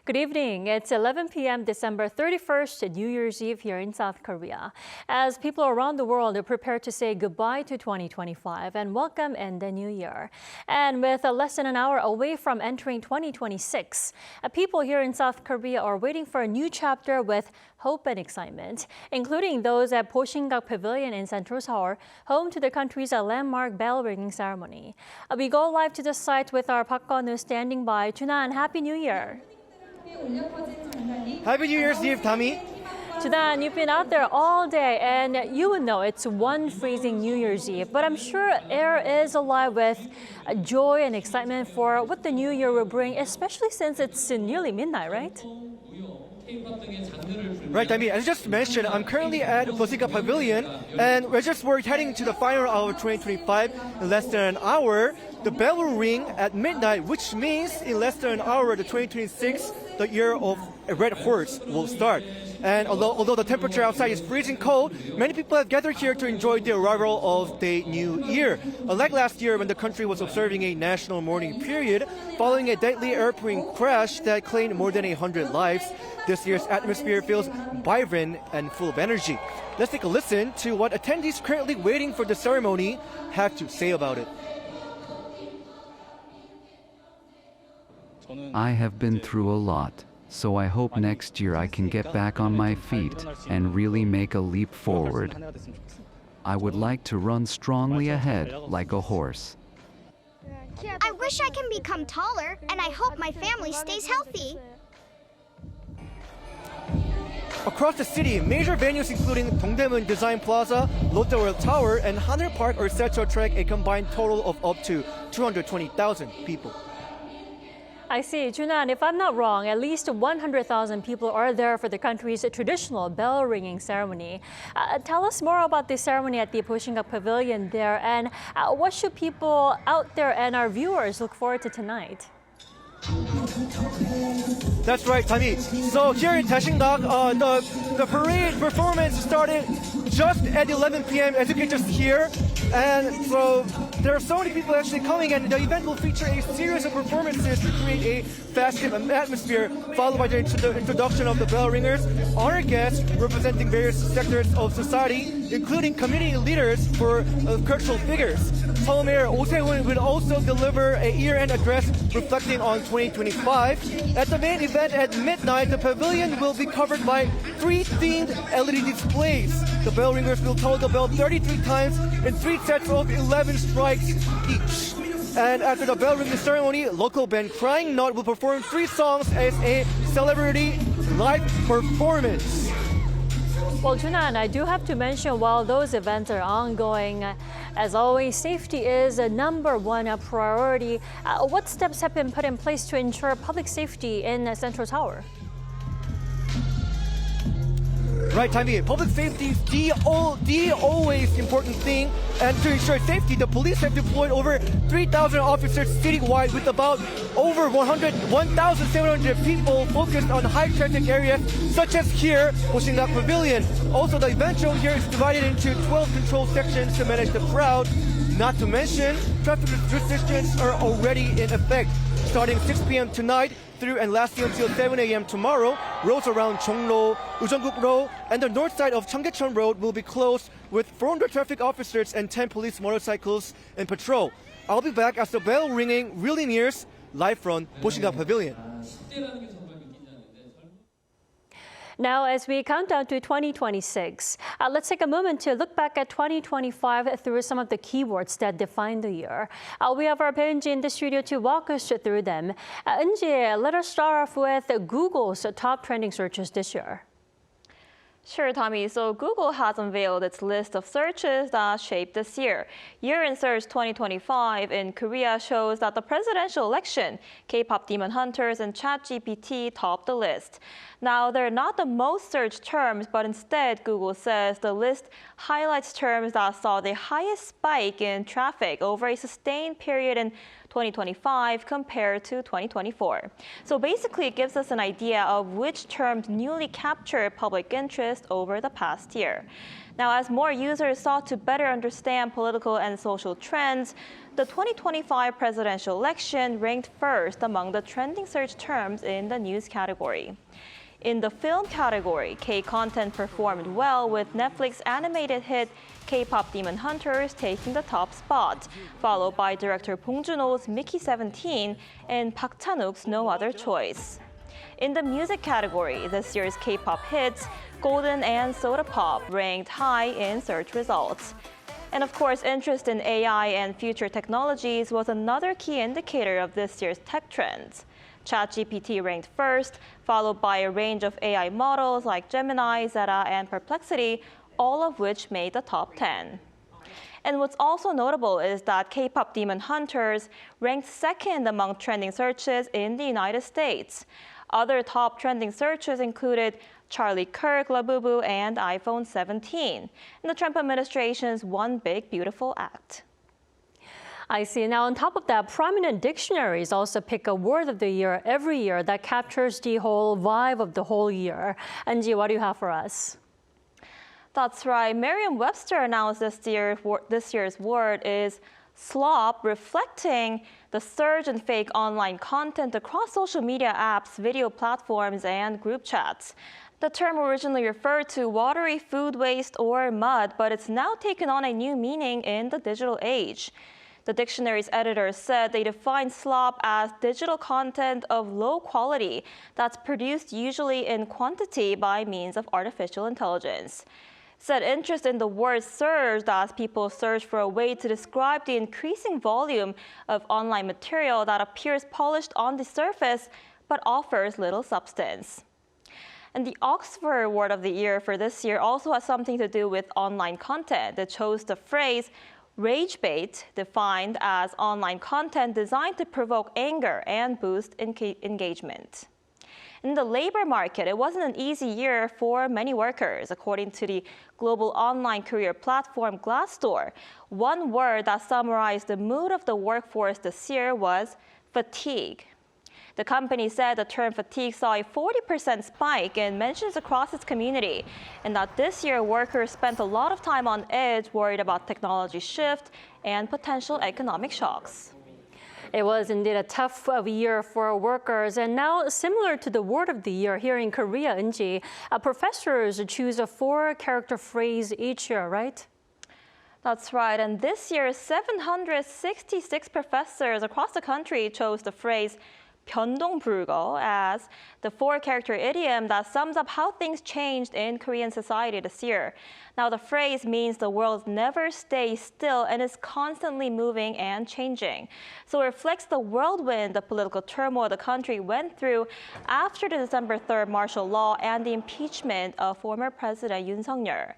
Good evening. It's 11 p.m. December 31st, New Year's Eve here in South Korea. As people around the world prepare to say goodbye to 2025 and welcome in the new year. And with less than an hour away from entering 2026, people here in South Korea are waiting for a new chapter with hope and excitement, including those at Bosingak Pavilion in Central Seoul, home to the country's landmark bell ringing ceremony. We go live to the site with our Park News standing by. Junan, Happy New Year. Happy New Year's Eve, Tommy. Junan, you've been out there all day and you would know it's one freezing New Year's Eve, but I'm sure air is alive with joy and excitement for what the new year will bring, especially since it's nearly midnight, right? Right, I mean, as just mentioned, I'm currently at Bosingak Pavilion, and we're heading to the final hour of 2025 in less than an hour. The bell will ring at midnight, which means in less than an hour, the 2026, the year of a red horse will start. And although the temperature outside is freezing cold, many people have gathered here to enjoy the arrival of the new year. Unlike last year when the country was observing a national mourning period following a deadly airplane crash that claimed more than 100 lives, this year's atmosphere feels vibrant and full of energy. Let's take a listen to what attendees currently waiting for the ceremony have to say about it. I have been through a lot, so I hope next year I can get back on my feet and really make a leap forward. I would like to run strongly ahead like a horse. I wish I can become taller, and I hope my family stays healthy. Across the city, major venues including Dongdaemun Design Plaza, Lotte World Tower, and Haneul Park are set to attract a combined total of up to 220,000 people. I see. Junan, if I'm not wrong, at least 100,000 people are there for the country's traditional bell ringing ceremony. Tell us more about the ceremony at the Bosingak Pavilion there, and what should people out there and our viewers look forward to tonight? That's right, Tommy. So here in Bosingak, the parade performance started just at 11 p.m. as you can just hear. And so there are so many people actually coming, and the event will feature a series of performances to create a festive atmosphere, followed by the introduction of the bell ringers, honor guests representing various sectors of society, including community leaders for cultural figures. Seoul Mayor Oh Se-hoon will also deliver a year-end address reflecting on 2025. At the main event at midnight, the pavilion will be covered by 3 themed LED displays. The bell ringers will toll the bell 33 times in 3 sets of 11 strikes each. And after the bell ringing ceremony, local band Crying Nut will perform 3 songs as a celebrity live performance. Well, Junan, I do have to mention while those events are ongoing, as always, safety is a #1 priority. What steps have been put in place to ensure public safety in Central Tower? Right, Tommy. Public safety is the always important thing. And to ensure safety, the police have deployed over 3,000 officers citywide with about over 1,700 people focused on high traffic areas, such as here, Bosingak Pavilion. Also, the event zone here is divided into 12 control sections to manage the crowd. Not to mention, traffic restrictions are already in effect. Starting 6 p.m. tonight through and lasting until 7 a.m. tomorrow, roads around Jongno, Ujeongguk Road, and the north side of Cheonggyecheon Road will be closed with 400 traffic officers and 10 police motorcycles in patrol. I'll be back as the bell ringing really nears, live from Bosingak Pavilion. Now, as we count down to 2026, let's take a moment to look back at 2025 through some of the keywords that define the year. We have our Eunji in the studio to walk us through them. Eunji, let us start off with Google's top trending searches this year. Sure, Tommy. So Google has unveiled its list of searches that shaped this year. Year in Search 2025 in Korea shows that the presidential election, K-pop Demon Hunters, and ChatGPT topped the list. Now, they're not the most searched terms, but instead, Google says the list highlights terms that saw the highest spike in traffic over a sustained period in 2025 compared to 2024. So basically, it gives us an idea of which terms newly captured public interest over the past year. Now, as more users sought to better understand political and social trends, the 2025 presidential election ranked first among the trending search terms in the news category. In the film category, K-content performed well, with Netflix animated hit K-pop Demon Hunters taking the top spot, followed by director Bong Joon-ho's Mickey 17 and Park Chan-wook's No Other Choice. In the music category, this year's K-pop hits, Golden and Soda Pop, ranked high in search results. And of course, interest in AI and future technologies was another key indicator of this year's tech trends. ChatGPT ranked first, followed by a range of AI models like Gemini, Zeta, and Perplexity, all of which made the top 10. And what's also notable is that K-pop Demon Hunters ranked second among trending searches in the United States. Other top trending searches included Charlie Kirk, Labubu, and iPhone 17, and the Trump administration's One Big Beautiful Act. I see. Now, on top of that, prominent dictionaries also pick a word of the year every year that captures the whole vibe of the whole year. Anji, what do you have for us? That's right. Merriam-Webster announced this year's word is slop, reflecting the surge in fake online content across social media apps, video platforms, and group chats. The term originally referred to watery food waste or mud, but it's now taken on a new meaning in the digital age. The dictionary's editor said they define slop as digital content of low quality that's produced usually in quantity by means of artificial intelligence. Said interest in the word surged as people searched for a way to describe the increasing volume of online material that appears polished on the surface but offers little substance. And the Oxford Word of the Year for this year also has something to do with online content. It chose the phrase rage bait, defined as online content designed to provoke anger and boost engagement. In the labor market, it wasn't an easy year for many workers. According to the global online career platform Glassdoor, one word that summarized the mood of the workforce this year was fatigue. The company said the term fatigue saw a 40% spike in mentions across its community, and that this year workers spent a lot of time on edge, worried about technology shift and potential economic shocks. It was indeed a tough year for workers. And now, similar to the word of the year here in Korea, Eunji, professors choose a 4-character phrase each year, right? That's right. And this year, 766 professors across the country chose the phrase 변동불가 as the 4-character idiom that sums up how things changed in Korean society this year. Now, the phrase means the world never stays still and is constantly moving and changing. So it reflects the whirlwind of political turmoil the country went through after the December 3rd martial law and the impeachment of former President Yoon Suk-yeol.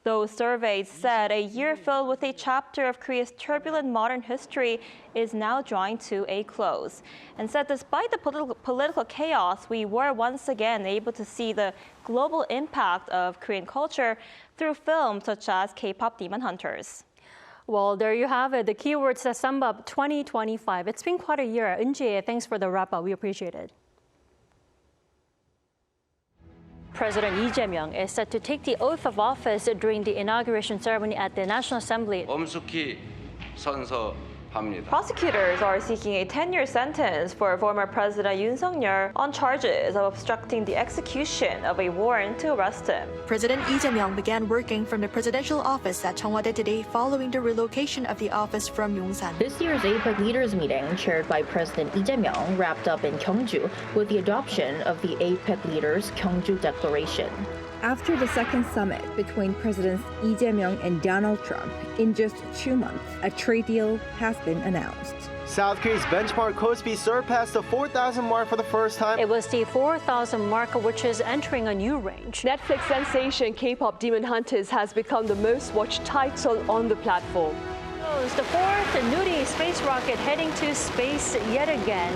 Those surveys said a year filled with a chapter of Korea's turbulent modern history is now drawing to a close. And said despite the political chaos, we were once again able to see the global impact of Korean culture through films such as K-pop Demon Hunters. Well, there you have it, the keywords that sum up 2025. It's been quite a year. Eunji, thanks for the wrap-up. We appreciate it. President Lee Jae-myung is set to take the oath of office during the inauguration ceremony at the National Assembly. 엄숙히 선서합니다. Prosecutors are seeking a 10-year sentence for former President Yoon Suk-yeol on charges of obstructing the execution of a warrant to arrest him. President Lee Jae-myung began working from the presidential office at Cheongwade today following the relocation of the office from Yongsan. This year's APEC leaders meeting, chaired by President Lee Jae-myung, wrapped up in Gyeongju with the adoption of the APEC leaders' Gyeongju Declaration. After the second summit between Presidents Lee Jae-myung and Donald Trump, in just 2 months, a trade deal has been announced. South Korea's benchmark Kospi surpassed the 4,000 mark for the first time. It was the 4,000 mark, which is entering a new range. Netflix sensation K-pop Demon Hunters has become the most watched title on the platform. The 4th nudie space rocket heading to space yet again.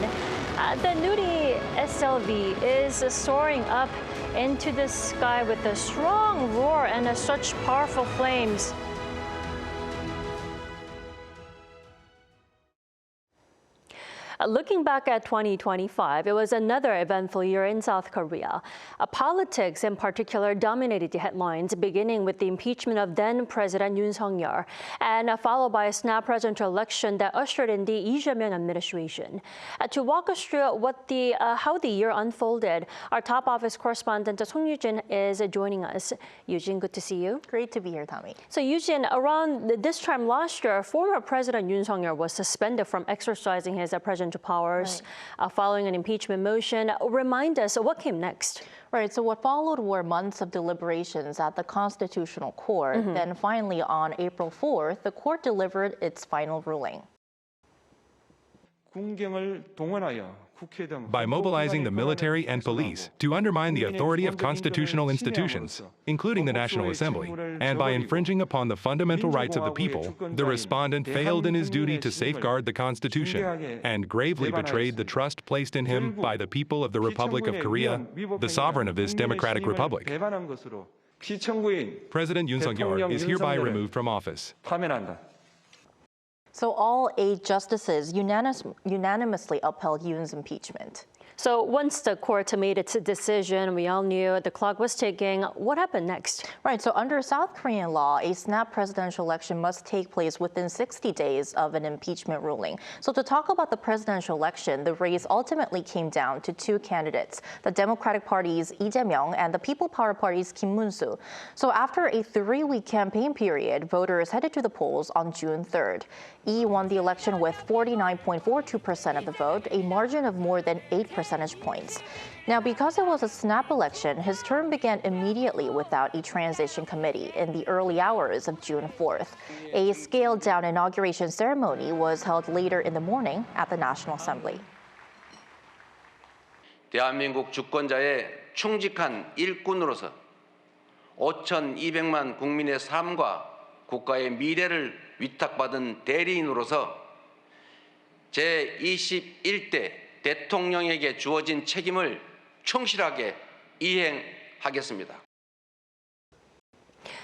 The nudie SLV is soaring up into the sky with a strong roar and such powerful flames. Looking back at 2025, it was another eventful year in South Korea. Politics in particular dominated the headlines, beginning with the impeachment of then-President Yoon Suk-yeol, and followed by a snap presidential election that ushered in the Lee Jae-myung administration. To walk us through how the year unfolded, our top office correspondent Song Yujin is joining us. Yujin, good to see you. Great to be here, Tommy. So Yujin, around this time last year, former President Yoon Suk-yeol was suspended from exercising his presidential powers following an impeachment motion. Remind us, what came next? Right, so what followed were months of deliberations at the Constitutional Court. Then finally, on April 4th, the court delivered its final ruling. By mobilizing the military and police to undermine the authority of constitutional institutions, including the National Assembly, and by infringing upon the fundamental rights of the people, the respondent failed in his duty to safeguard the Constitution and gravely betrayed the trust placed in him by the people of the Republic of Korea, the sovereign of this democratic republic. President Yoon Suk-yeol is hereby removed from office. So all 8 justices unanimously upheld Yoon's impeachment. So once the court made its decision, we all knew the clock was ticking. What happened next? Right, so under South Korean law, a snap presidential election must take place within 60 days of an impeachment ruling. So to talk about the presidential election, the race ultimately came down to 2 candidates, the Democratic Party's Lee Jae-myung and the People Power Party's Kim Moon-soo. So after a 3-week campaign period, voters headed to the polls on June 3rd. Lee won the election with 49.42% of the vote, a margin of more than 8 percentage points. Now, because it was a snap election, his term began immediately without a transition committee in the early hours of June 4th. A scaled-down inauguration ceremony was held later in the morning at the National Assembly. 대한민국 주권자의 충직한 일꾼으로서 5,200만 국민의 삶과 국가의 미래를 위탁받은 대리인으로서 제21대 대통령에게 주어진 책임을 충실하게 이행하겠습니다.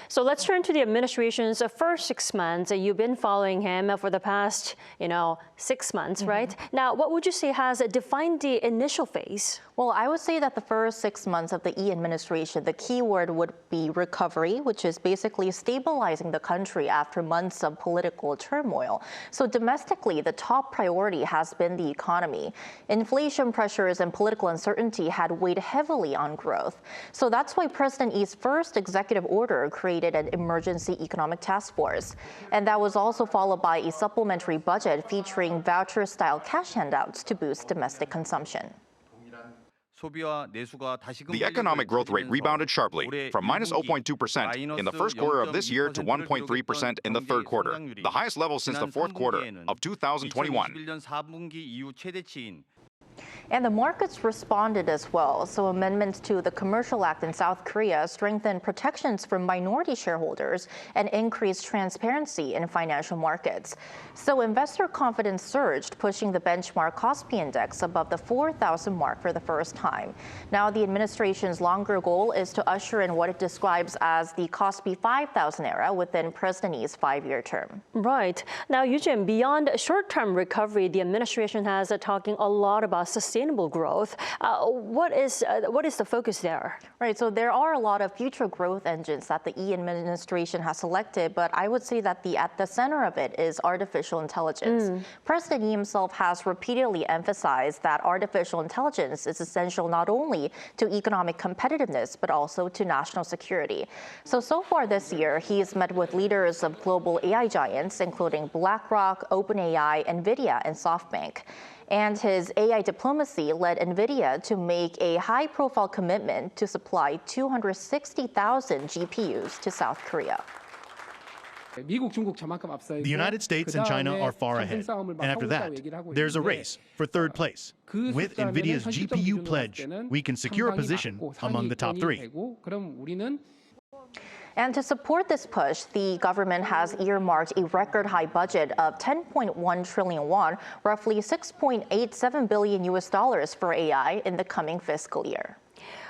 So let's turn to the administration's first 6 months. You've been following him for the past, 6 months, right? Now, what would you say has defined the initial phase? Well, I would say that the first 6 months of the Lee administration, the key word would be recovery, which is basically stabilizing the country after months of political turmoil. So domestically, the top priority has been the economy. Inflation pressures and political uncertainty had weighed heavily on growth. So that's why President Lee's first executive order created an emergency economic task force. And that was also followed by a supplementary budget featuring voucher-style cash handouts to boost domestic consumption. The economic growth rate rebounded sharply from minus 0.2% in the first quarter of this year to 1.3% in the third quarter, the highest level since the fourth quarter of 2021. And the markets responded as well. So amendments to the Commercial Act in South Korea strengthened protections for minority shareholders and increased transparency in financial markets. So investor confidence surged, pushing the benchmark Kospi index above the 4,000 mark for the first time. Now the administration's longer goal is to usher in what it describes as the Kospi 5,000 era within President Lee's 5-year term. Right. Now, Eugene, beyond short-term recovery, the administration has talking a lot about sustainable growth. What is the focus there? Right, so there are a lot of future growth engines that the Lee administration has selected, but I would say that at the center of it is artificial intelligence. President Lee himself has repeatedly emphasized that artificial intelligence is essential not only to economic competitiveness, but also to national security. So far this year, he's met with leaders of global AI giants, including BlackRock, OpenAI, NVIDIA, and SoftBank. And his AI diplomacy led NVIDIA to make a high-profile commitment to supply 260,000 GPUs to South Korea. The United States and China are far ahead, and after that, there's a race for third place. With NVIDIA's GPU pledge, we can secure a position among the top 3. And to support this push, the government has earmarked a record high budget of 10.1 trillion won, roughly $6.87 billion for AI in the coming fiscal year.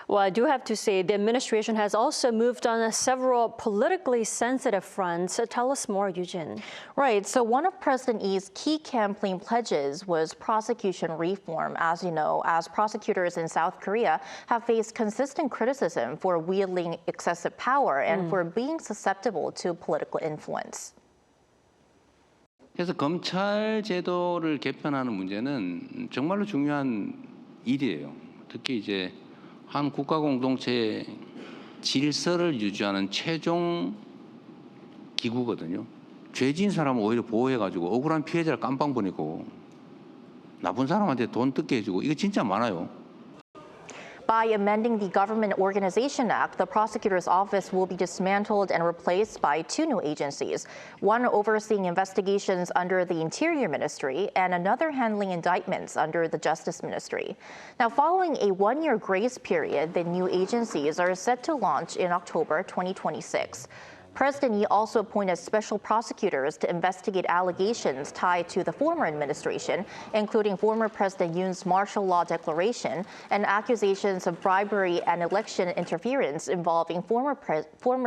Well, I do have to say the administration has also moved on several politically sensitive fronts. Tell us more, Eugene. Right. So one of President Lee's key campaign pledges was prosecution reform. As you know, as prosecutors in South Korea have faced consistent criticism for wielding excessive power and for being susceptible to political influence. 그래서 검찰 제도를 개편하는 문제는 정말로 중요한 일이에요. 특히 이제 한 국가 공동체의 질서를 유지하는 최종 기구거든요. 죄진 사람은 오히려 보호해가지고 억울한 피해자를 깜빵 보내고 나쁜 사람한테 돈 뜯게 해주고 이거 진짜 많아요. By amending the Government Organization Act, the prosecutor's office will be dismantled and replaced by two new agencies, one overseeing investigations under the Interior Ministry and another handling indictments under the Justice Ministry. Now, following a one-year grace period, the new agencies are set to launch in October 2026. President Lee also appointed special prosecutors to investigate allegations tied to the former administration, including former President Yoon's martial law declaration and accusations of bribery and election interference involving former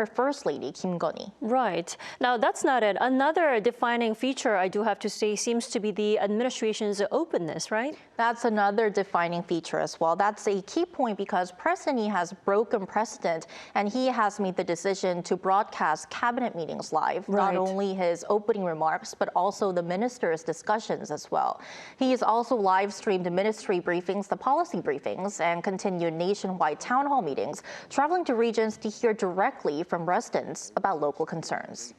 First Lady Kim Gun-hee. Right. Now, that's not it. Another defining feature, I do have to say, seems to be the administration's openness, right? That's another defining feature as well. That's a key point because President Lee has broken precedent and he has made the decision to broadcast cabinet meetings live, not only his opening remarks, but also the ministers' discussions as well. He has also live streamed the ministry briefings, the policy briefings, and continued nationwide town hall meetings, traveling to regions to hear directly from residents about local concerns.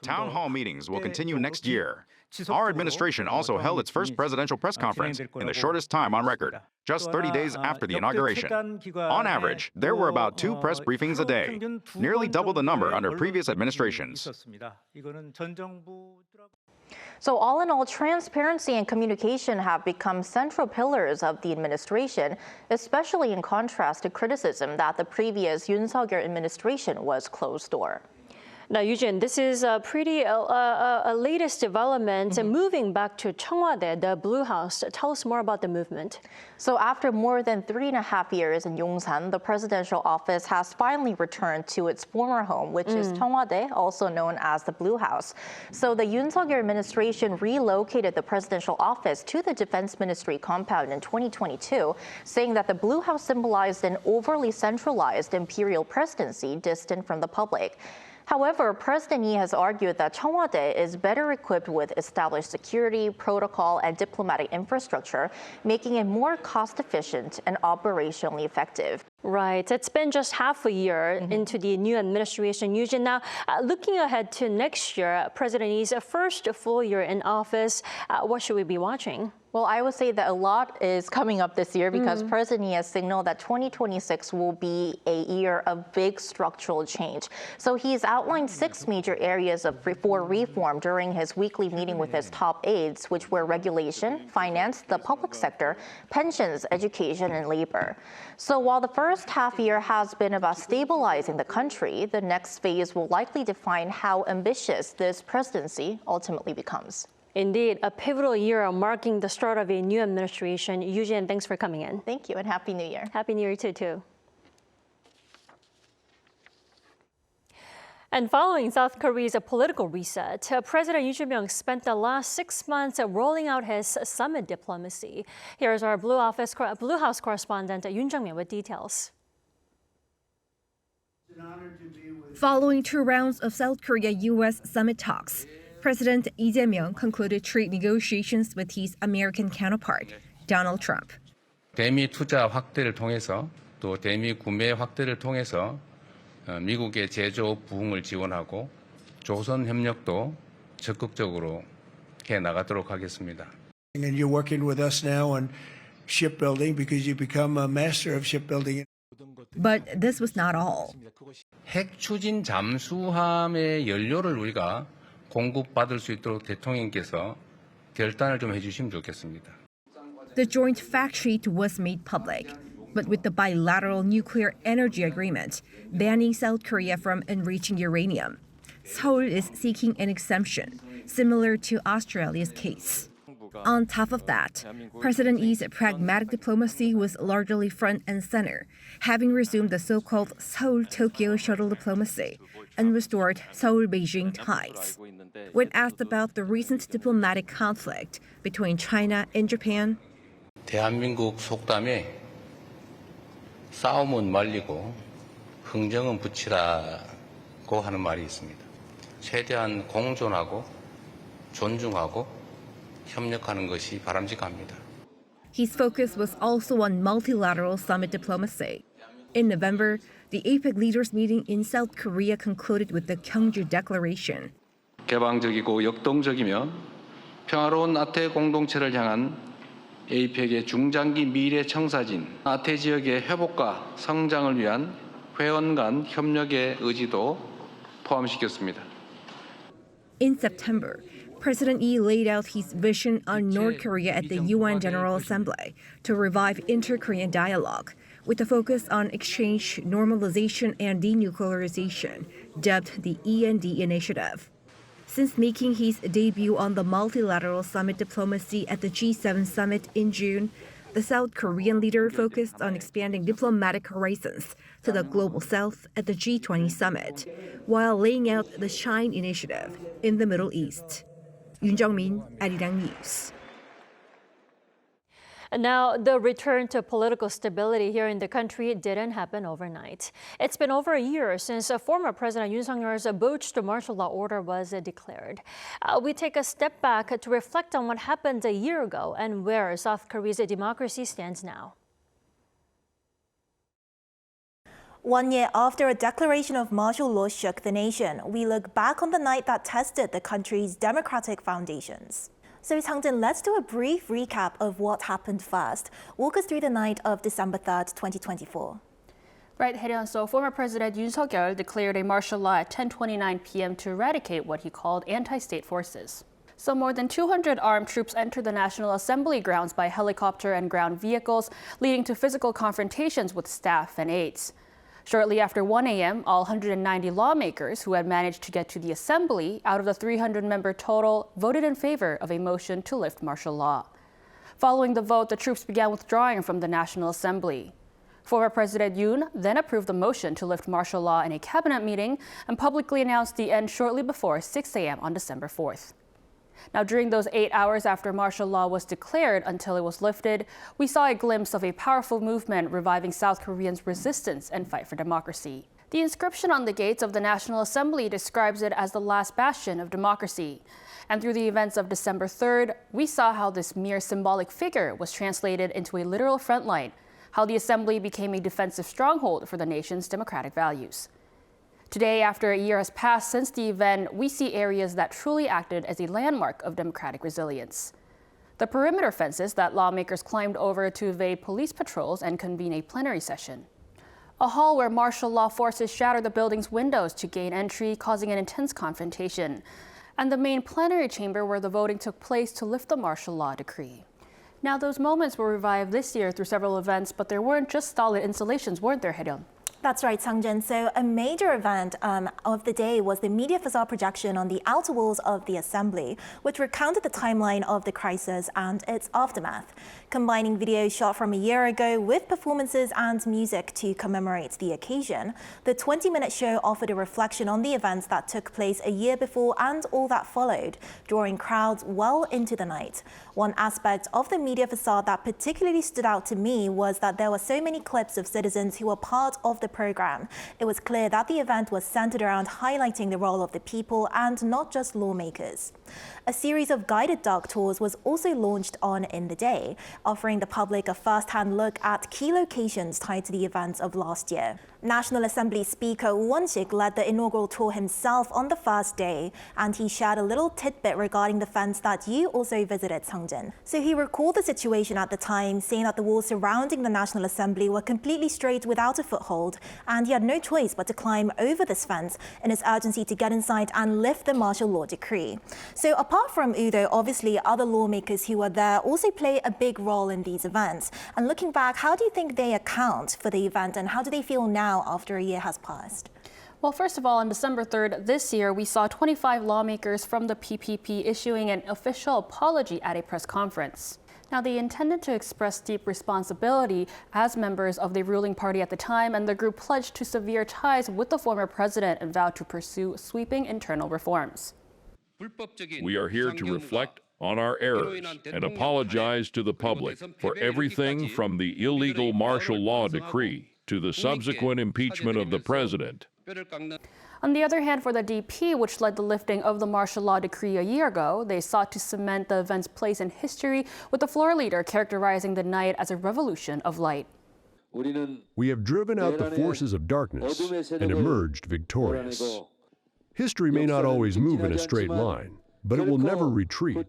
Town hall meetings will continue next year. Our administration also held its first presidential press conference in the shortest time on record, just 30 days after the inauguration. On average, there were about 2 press briefings a day, nearly double the number under previous administrations. So all in all, transparency and communication have become central pillars of the administration, especially in contrast to criticism that the previous Yoon Suk-yeol administration was closed door. Now, Eugene, this is a pretty latest development. Moving back to Cheongwade, the Blue House, tell us more about the movement. So after more than 3.5 years in Yongsan, the presidential office has finally returned to its former home, which is Cheongwade, also known as the Blue House. So the Yoon Suk-yeol administration relocated the presidential office to the Defense Ministry compound in 2022, saying that the Blue House symbolized an overly centralized imperial presidency distant from the public. However, President Lee has argued that Cheongwade is better equipped with established security, protocol, and diplomatic infrastructure, making it more cost-efficient and operationally effective. Right. It's been just half a year into the new administration, Eugene. Now, looking ahead to next year, President Lee's first full year in office, what should we be watching? Well, I would say that a lot is coming up this year because President Lee has signaled that 2026 will be a year of big structural change. So he's outlined 6 major areas for reform during his weekly meeting with his top aides, which were regulation, finance, the public sector, pensions, education, and labor. So while the first half year has been about stabilizing the country, the next phase will likely define how ambitious this presidency ultimately becomes. Indeed, a pivotal year marking the start of a new administration. Eugene, thanks for coming in. Thank you, and Happy New Year. Happy New Year to you, too. And following South Korea's political reset, President Lee Jae-myung spent the last 6 months rolling out his summit diplomacy. Here's our Blue House correspondent, Yoon Jung-min, with details. Following 2 rounds of South Korea-U.S. summit talks, President Lee Jae-myung concluded trade negotiations with his American counterpart, Donald Trump. 대미 투자 확대를 통해서 또 대미 구매 확대를 통해서 미국의 제조업 부흥을 지원하고 조선 협력도 적극적으로 해 나가도록 하겠습니다. And you're working with us now on shipbuilding because you become a master of shipbuilding. But this was not all. 핵 추진 잠수함의 연료를 우리가 공급받을 수 있도록 대통령께서 결단을 좀 해주시면 좋겠습니다. The joint fact sheet was made public, but with the bilateral nuclear energy agreement banning South Korea from enriching uranium, Seoul is seeking an exemption, similar to Australia's case. On top of that, President Lee's pragmatic diplomacy was largely front and center, having resumed the so-called Seoul-Tokyo shuttle diplomacy and restored Seoul-Beijing ties. When asked about the recent diplomatic conflict between China and Japan, 대한민국 속담에 싸움은 말리고 흥정은 붙이라고 하는 말이 있습니다. 최대한 공존하고 존중하고 협력하는 것이 바람직합니다. his focus was also on multilateral summit diplomacy. In November, the APEC leaders meeting in South Korea concluded with the Gyeongju Declaration. 개방적이고 역동적이며 평화로운 아태 공동체를 향한 APEC의 중장기 미래 청사진, 아태 지역의 회복과 성장을 위한 회원 간 협력의 의지도 포함시켰습니다. In September, President Lee laid out his vision on North Korea at the UN General Assembly to revive inter-Korean dialogue, with a focus on exchange, normalization, and denuclearization, dubbed the END Initiative. Since making his debut on the multilateral summit diplomacy at the G7 summit in June, the South Korean leader focused on expanding diplomatic horizons to the global south at the G20 summit, while laying out the Shine Initiative in the Middle East. Yoon Jung-min, Arirang News. Now, the return to political stability here in the country didn't happen overnight. It's been over a year since former President Yoon Suk-yeol's botched martial law order was declared. We take a step back to reflect on what happened a year ago and where South Korea's democracy stands now. 1 year after a declaration of martial law shook the nation, we look back on the night that tested the country's democratic foundations. So Sang-jin, let's do a brief recap of what happened first. Walk us through the night of December 3rd, 2024. Right, Hae-ryun. So former President Yoon Suk-yeol declared a martial law at 10:29 p.m. to eradicate what he called anti-state forces. So more than 200 armed troops entered the National Assembly grounds by helicopter and ground vehicles, leading to physical confrontations with staff and aides. Shortly after 1 a.m., all 190 lawmakers who had managed to get to the assembly out of the 300-member total voted in favor of a motion to lift martial law. Following the vote, the troops began withdrawing from the National Assembly. Former President Yoon then approved the motion to lift martial law in a cabinet meeting and publicly announced the end shortly before 6 a.m. on December 4th. Now, during those 8 hours after martial law was declared until it was lifted, we saw a glimpse of a powerful movement reviving South Koreans' resistance and fight for democracy. The inscription on the gates of the National Assembly describes it as the last bastion of democracy. And through the events of December 3rd, we saw how this mere symbolic figure was translated into a literal front line, how the assembly became a defensive stronghold for the nation's democratic values. Today, after a year has passed since the event, we see areas that truly acted as a landmark of democratic resilience. The perimeter fences that lawmakers climbed over to evade police patrols and convene a plenary session. A hall where martial law forces shattered the building's windows to gain entry, causing an intense confrontation. And the main plenary chamber where the voting took place to lift the martial law decree. Now, those moments were revived this year through several events, but there weren't just solid installations, weren't there, Hae-ryun? That's right, Sang-jin. So a major event of the day was the media facade projection on the outer walls of the assembly, which recounted the timeline of the crisis and its aftermath, combining videos shot from a year ago with performances and music to commemorate the occasion. The 20-minute show offered a reflection on the events that took place a year before and all that followed, drawing crowds well into the night. One aspect of the media facade that particularly stood out to me was that there were so many clips of citizens who were part of the program. It was clear that the event was centered around highlighting the role of the people and not just lawmakers. A series of guided dark tours was also launched on in the day, offering the public a first-hand look at key locations tied to the events of last year. National Assembly Speaker Won-sik led the inaugural tour himself on the first day, and he shared a little tidbit regarding the fence that you also visited, Sang-jin. So he recalled the situation at the time, saying that the walls surrounding the National Assembly were completely straight without a foothold, and he had no choice but to climb over this fence in his urgency to get inside and lift the martial law decree. So apart from Udo, obviously other lawmakers who were there also play a big role in these events. And looking back, how do you think they account for the event, and how do they feel now after a year has passed? Well, first of all, on December 3rd this year, we saw 25 lawmakers from the PPP issuing an official apology at a press conference. Now, they intended to express deep responsibility as members of the ruling party at the time, and the group pledged to sever ties with the former president and vowed to pursue sweeping internal reforms. We are here to reflect on our errors and apologize to the public for everything from the illegal martial law decree to the subsequent impeachment of the president. On the other hand, for the DP, which led the lifting of the martial law decree a year ago, they sought to cement the event's place in history, with the floor leader characterizing the night as a revolution of light. We have driven out the forces of darkness and emerged victorious. History may not always move in a straight line, but it will never retreat.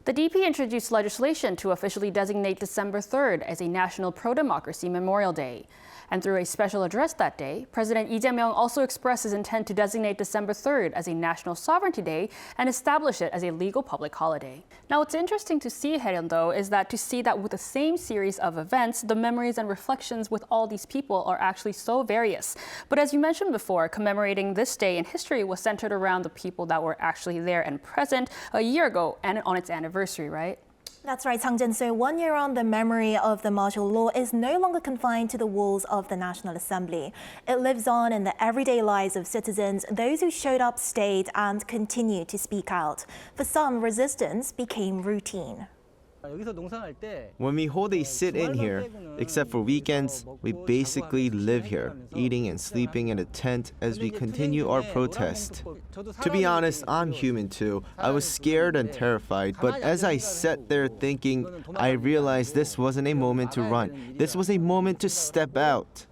The DP introduced legislation to officially designate December 3rd as a National Pro-Democracy Memorial Day. And through a special address that day, President Lee Jae-myung also expressed his intent to designate December 3rd as a National Sovereignty Day and establish it as a legal public holiday. Now, what's interesting to see, Hae-ryun, though, is that with the same series of events, the memories and reflections with all these people are actually so various. But as you mentioned before, commemorating this day in history was centered around the people that were actually there and present a year ago and on its anniversary, right? That's right, Sang-jin. So 1 year on, the memory of the martial law is no longer confined to the walls of the National Assembly. It lives on in the everyday lives of citizens, those who showed up, stayed, and continue to speak out. For some, resistance became routine. When we hold a sit-in here, except for weekends, we basically live here, eating and sleeping in a tent as we continue our protest. To be honest, I'm human too. I was scared and terrified, but as I sat there thinking, I realized this wasn't a moment to run. This was a moment to step out.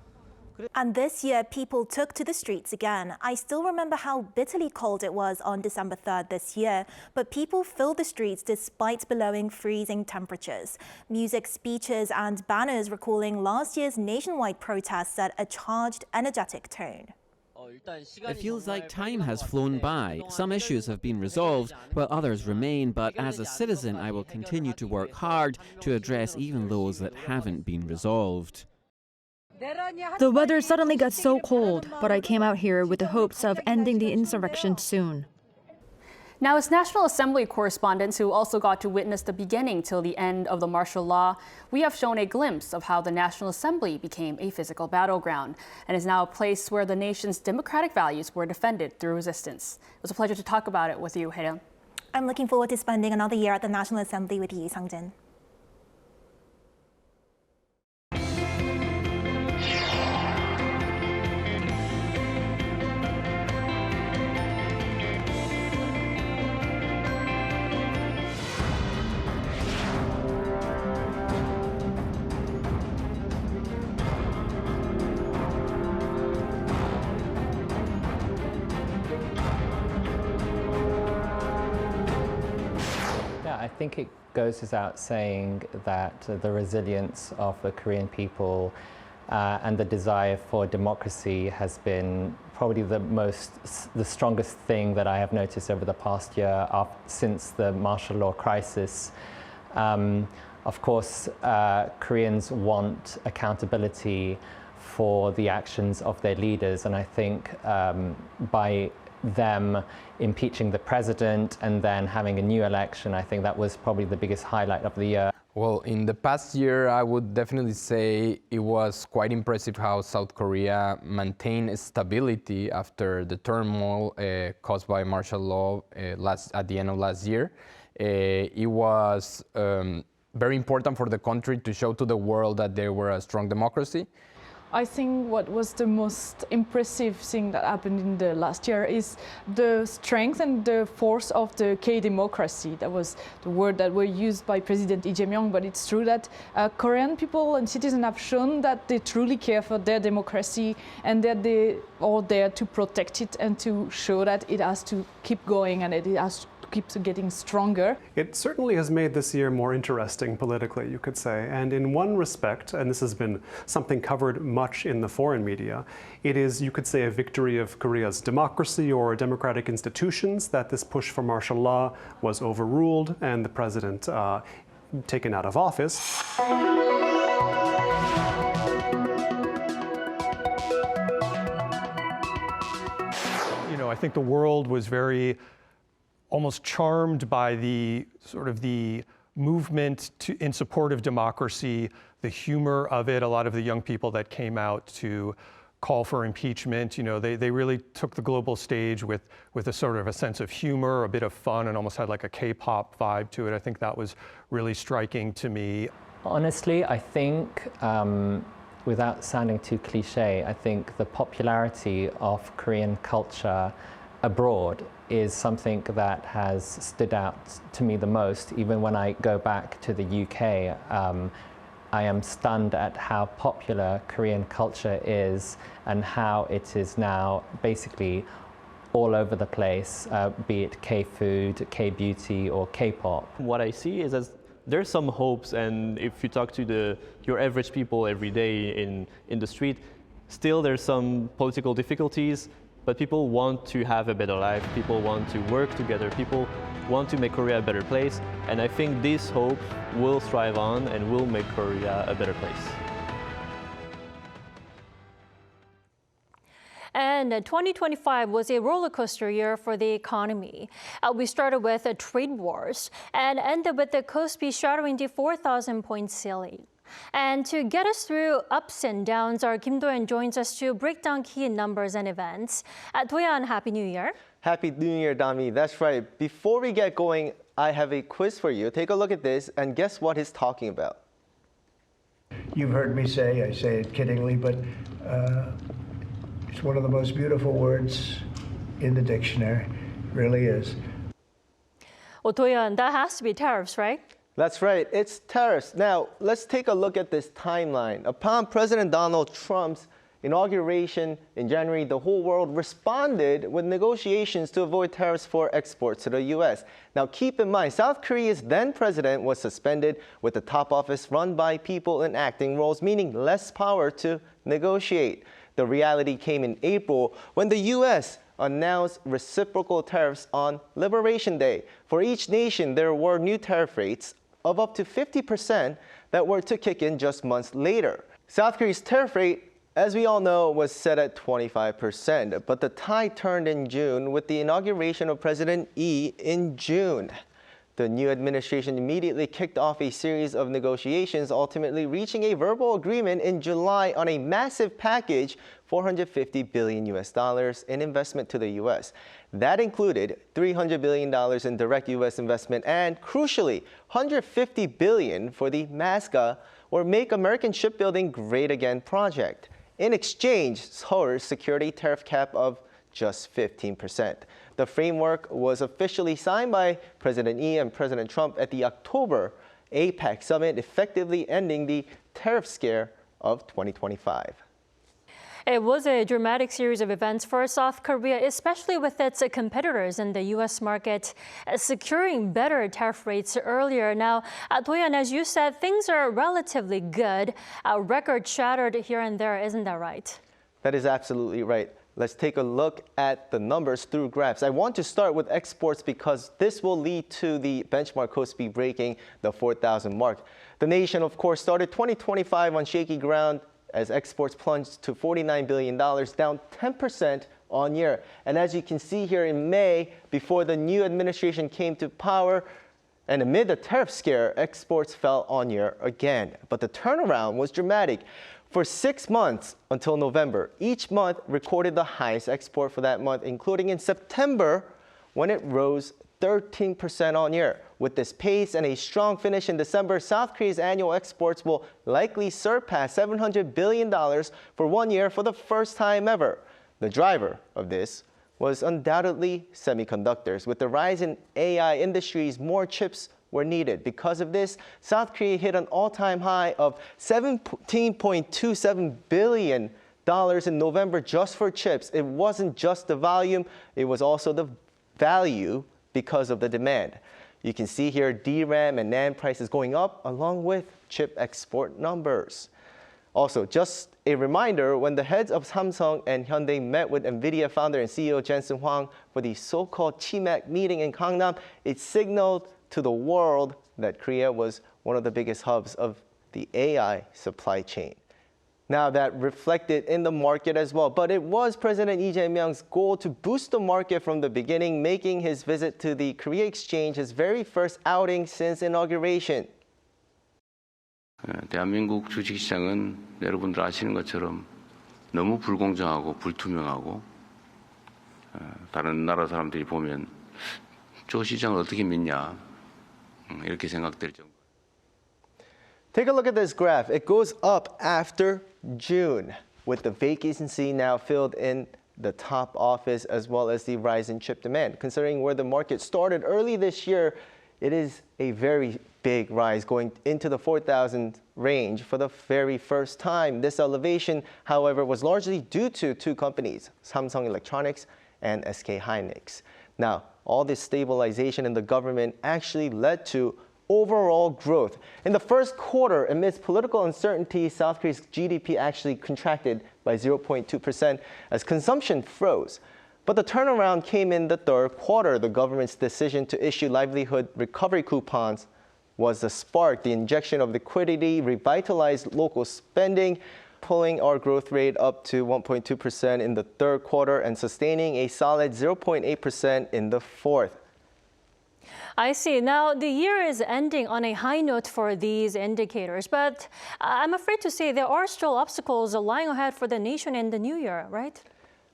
And this year, people took to the streets again. I still remember how bitterly cold it was on December 3rd this year, but people filled the streets despite below freezing temperatures. Music, speeches, and banners recalling last year's nationwide protests set a charged, energetic tone. It feels like time has flown by. Some issues have been resolved, while others remain, but as a citizen, I will continue to work hard to address even those that haven't been resolved. The weather suddenly got so cold, but I came out here with the hopes of ending the insurrection soon. Now, as National Assembly correspondents who also got to witness the beginning till the end of the martial law, we have shown a glimpse of how the National Assembly became a physical battleground and is now a place where the nation's democratic values were defended through resistance. It was a pleasure to talk about it with you, Hae-ryun. I'm looking forward to spending another year at the National Assembly with you, Sang-jin. I think it goes without saying that the resilience of the Korean people and the desire for democracy has been probably the strongest thing that I have noticed over the past year since the martial law crisis. Of course, Koreans want accountability for the actions of their leaders, and I think by them impeaching the president and then having a new election, I think that was probably the biggest highlight of the year. Well, in the past year, I would definitely say it was quite impressive how South Korea maintained stability after the turmoil caused by martial law at the end of last year. It was very important for the country to show to the world that they were a strong democracy. I think what was the most impressive thing that happened in the last year is the strength and the force of the K-democracy. That was the word that was used by President Lee Jae-myung, but it's true that Korean people and citizens have shown that they truly care for their democracy and that they are there to protect it and to show that it has to keep going and it has to keep getting stronger. It certainly has made this year more interesting politically, you could say. And in one respect, and this has been something covered much in the foreign media, it is, you could say, a victory of Korea's democracy or democratic institutions that this push for martial law was overruled and the president taken out of office. I think the world was very almost charmed by the sort of the movement in support of democracy, the humor of it. A lot of the young people that came out to call for impeachment, they really took the global stage with a sort of a sense of humor, a bit of fun, and almost had like a K-pop vibe to it. I think that was really striking to me. Honestly, I think, without sounding too cliche, I think the popularity of Korean culture abroad is something that has stood out to me the most. Even when I go back to the UK, I am stunned at how popular Korean culture is and how it is now basically all over the place, be it K-food, K-beauty, or K-pop. What I see is there's some hopes, and if you talk to your average people every day in the street, still there's some political difficulties, but people want to have a better life, people want to work together, people want to make Korea a better place, and I think this hope will thrive on and will make Korea a better place. And 2025 was a roller coaster year for the economy. We started with trade wars and ended with the Kospi shattering the 4,000-point ceiling. And to get us through ups and downs, our Kim Do-yeon joins us to break down key numbers and events. Do-yeon, Happy New Year. Happy New Year, Dami. That's right. Before we get going, I have a quiz for you. Take a look at this and guess what he's talking about. You've heard me say, I say it kiddingly, but it's one of the most beautiful words in the dictionary. It really is. Well, Do-yeon, that has to be tariffs, right? That's right, it's tariffs. Now, let's take a look at this timeline. Upon President Donald Trump's inauguration in January, the whole world responded with negotiations to avoid tariffs for exports to the U.S. Now, keep in mind, South Korea's then president was suspended with the top office run by people in acting roles, meaning less power to negotiate. The reality came in April when the U.S. announced reciprocal tariffs on Liberation Day. For each nation, there were new tariff rates of up to 50% that were to kick in just months later. South Korea's tariff rate, as we all know, was set at 25%, but the tide turned in June with the inauguration of President Lee in June. The new administration immediately kicked off a series of negotiations, ultimately reaching a verbal agreement in July on a massive package, $450 billion in investment to the U.S. That included $300 billion in direct U.S. investment and, crucially, $150 billion for the MASCA, or Make American Shipbuilding Great Again project. In exchange, Seoul secured a tariff cap of just 15%. The framework was officially signed by President Lee and President Trump at the October APEC summit, effectively ending the tariff scare of 2025. It was a dramatic series of events for South Korea, especially with its competitors in the U.S. market securing better tariff rates earlier. Now, Do-yeon, as you said, things are relatively good. Record shattered here and there, isn't that right? That is absolutely right. Let's take a look at the numbers through graphs. I want to start with exports because this will lead to the benchmark Kospi breaking the 4,000 mark. The nation, of course, started 2025 on shaky ground as exports plunged to $49 billion, down 10% on year. And as you can see here in May, before the new administration came to power, and amid the tariff scare, exports fell on year again. But the turnaround was dramatic. For 6 months until November, each month recorded the highest export for that month, including in September, when it rose 13% on year. With this pace and a strong finish in December, South Korea's annual exports will likely surpass $700 billion for 1 year for the first time ever. The driver of this was undoubtedly semiconductors. With the rise in AI industries, more chips were needed. Because of this, South Korea hit an all-time high of $17.27 billion in November just for chips. It wasn't just the volume, it was also the value because of the demand. You can see here DRAM and NAND prices going up along with chip export numbers. Also, just a reminder, when the heads of Samsung and Hyundai met with NVIDIA founder and CEO Jensen Huang for the so-called CHIMAC meeting in Gangnam, it signaled to the world that Korea was one of the biggest hubs of the AI supply chain. Now that reflected in the market as well. But it was President Lee Jae-myung's goal to boost the market from the beginning, making his visit to the Korea Exchange his very first outing since inauguration. 대한민국 주식시장은 여러분들 아시는 것처럼 너무 불공정하고 불투명하고 다른 나라 사람들이 보면 저 시장을 어떻게 믿냐 이렇게 생각될 정도. Take a look at this graph. It goes up after June, with the vacancy now filled in the top office as well as the rise in chip demand. Considering where the market started early this year, it is a very big rise going into the 4,000 range for the very first time. This elevation, however, was largely due to two companies, Samsung Electronics and SK Hynix. Now, all this stabilization in the government actually led to overall growth. In the first quarter, amidst political uncertainty, South Korea's GDP actually contracted by 0.2% as consumption froze. But the turnaround came in the third quarter. The government's decision to issue livelihood recovery coupons was the spark. The injection of liquidity revitalized local spending, pulling our growth rate up to 1.2% in the third quarter and sustaining a solid 0.8% in the fourth. I see. Now, the year is ending on a high note for these indicators, but I'm afraid to say there are still obstacles lying ahead for the nation in the new year, right?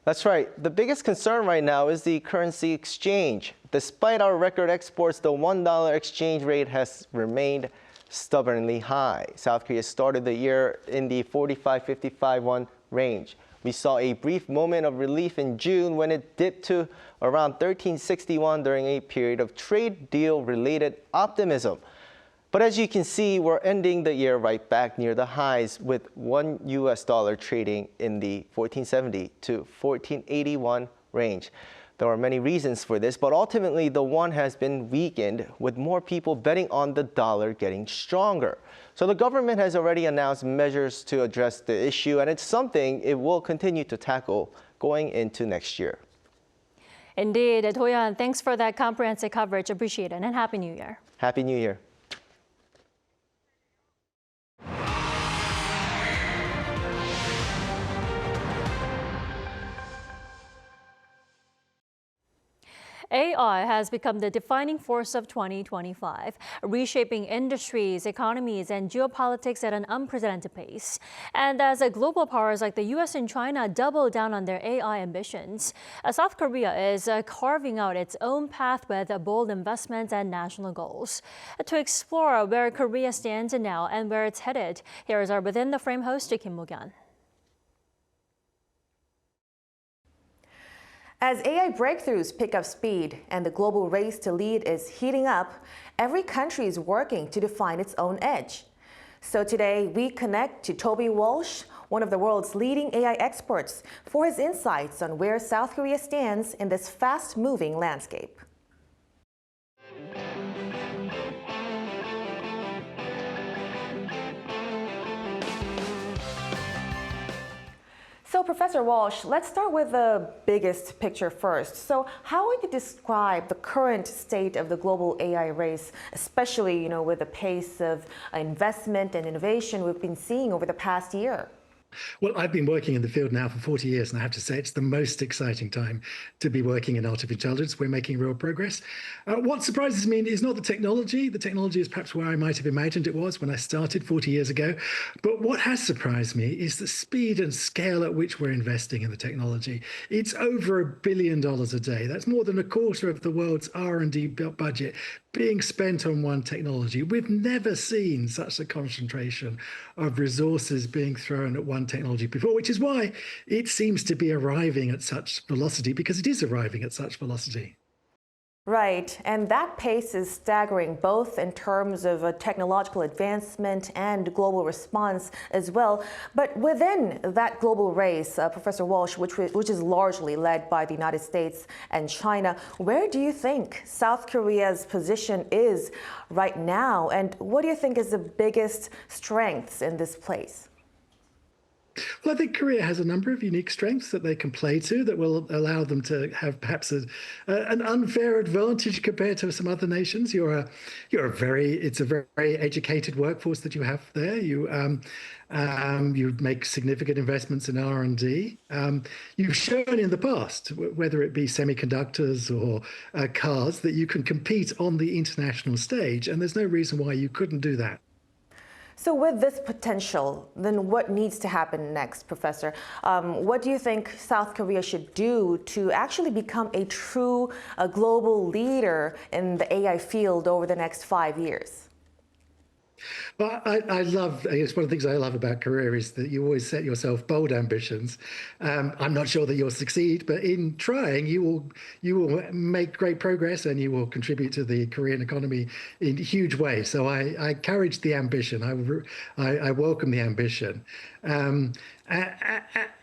That's right. The biggest concern right now is the currency exchange. Despite our record exports, the $1 exchange rate has remained stubbornly high. South Korea started the year in the 45-55 won range. We saw a brief moment of relief in June when it dipped to around 1361 during a period of trade deal-related optimism. But as you can see, we're ending the year right back near the highs, with $1 trading in the 1470 to 1481 range. There are many reasons for this, but ultimately the won has been weakened, with more people betting on the dollar getting stronger. So the government has already announced measures to address the issue, and it's something it will continue to tackle going into next year. Indeed. Do-yeon, thanks for that comprehensive coverage. Appreciate it, and Happy New Year. Happy New Year. AI has become the defining force of 2025, reshaping industries, economies, and geopolitics at an unprecedented pace. And as global powers like the US and China double down on their AI ambitions, South Korea is carving out its own path with bold investments and national goals. To explore where Korea stands now and where it's headed, here is our Within the Frame host, Kim Mo-kyun. As AI breakthroughs pick up speed and the global race to lead is heating up, every country is working to define its own edge. So today, we connect to Toby Walsh, one of the world's leading AI experts, for his insights on where South Korea stands in this fast-moving landscape. So Professor Walsh, let's start with the biggest picture first. So how would you describe the current state of the global AI race, especially, with the pace of investment and innovation we've been seeing over the past year? Well, I've been working in the field now for 40 years, and I have to say it's the most exciting time to be working in artificial intelligence. We're making real progress. What surprises me is not the technology. The technology is perhaps where I might have imagined it was when I started 40 years ago. But what has surprised me is the speed and scale at which we're investing in the technology. It's over $1 billion a day. That's more than a quarter of the world's R&D budget being spent on one technology. We've never seen such a concentration of resources being thrown at one technology before, which is why it seems to be arriving at such velocity, because it is arriving at such velocity. Right, and that pace is staggering, both in terms of a technological advancement and global response as well. But within that global race, Professor Walsh, which is largely led by the United States and China, where do you think South Korea's position is right now? And what do you think is the biggest strengths in this place? Well, I think Korea has a number of unique strengths that they can play to that will allow them to have perhaps an unfair advantage compared to some other nations. It's a very educated workforce that you have there. You make significant investments in R&D. You've shown in the past, whether it be semiconductors or cars, that you can compete on the international stage, and there's no reason why you couldn't do that. So with this potential, then what needs to happen next, Professor? What do you think South Korea should do to actually become a true global leader in the AI field over the next 5 years? Well, I guess one of the things I love about Korea is that you always set yourself bold ambitions. I'm not sure that you'll succeed, but in trying, you will make great progress and you will contribute to the Korean economy in huge ways. So I encourage the ambition. I welcome the ambition.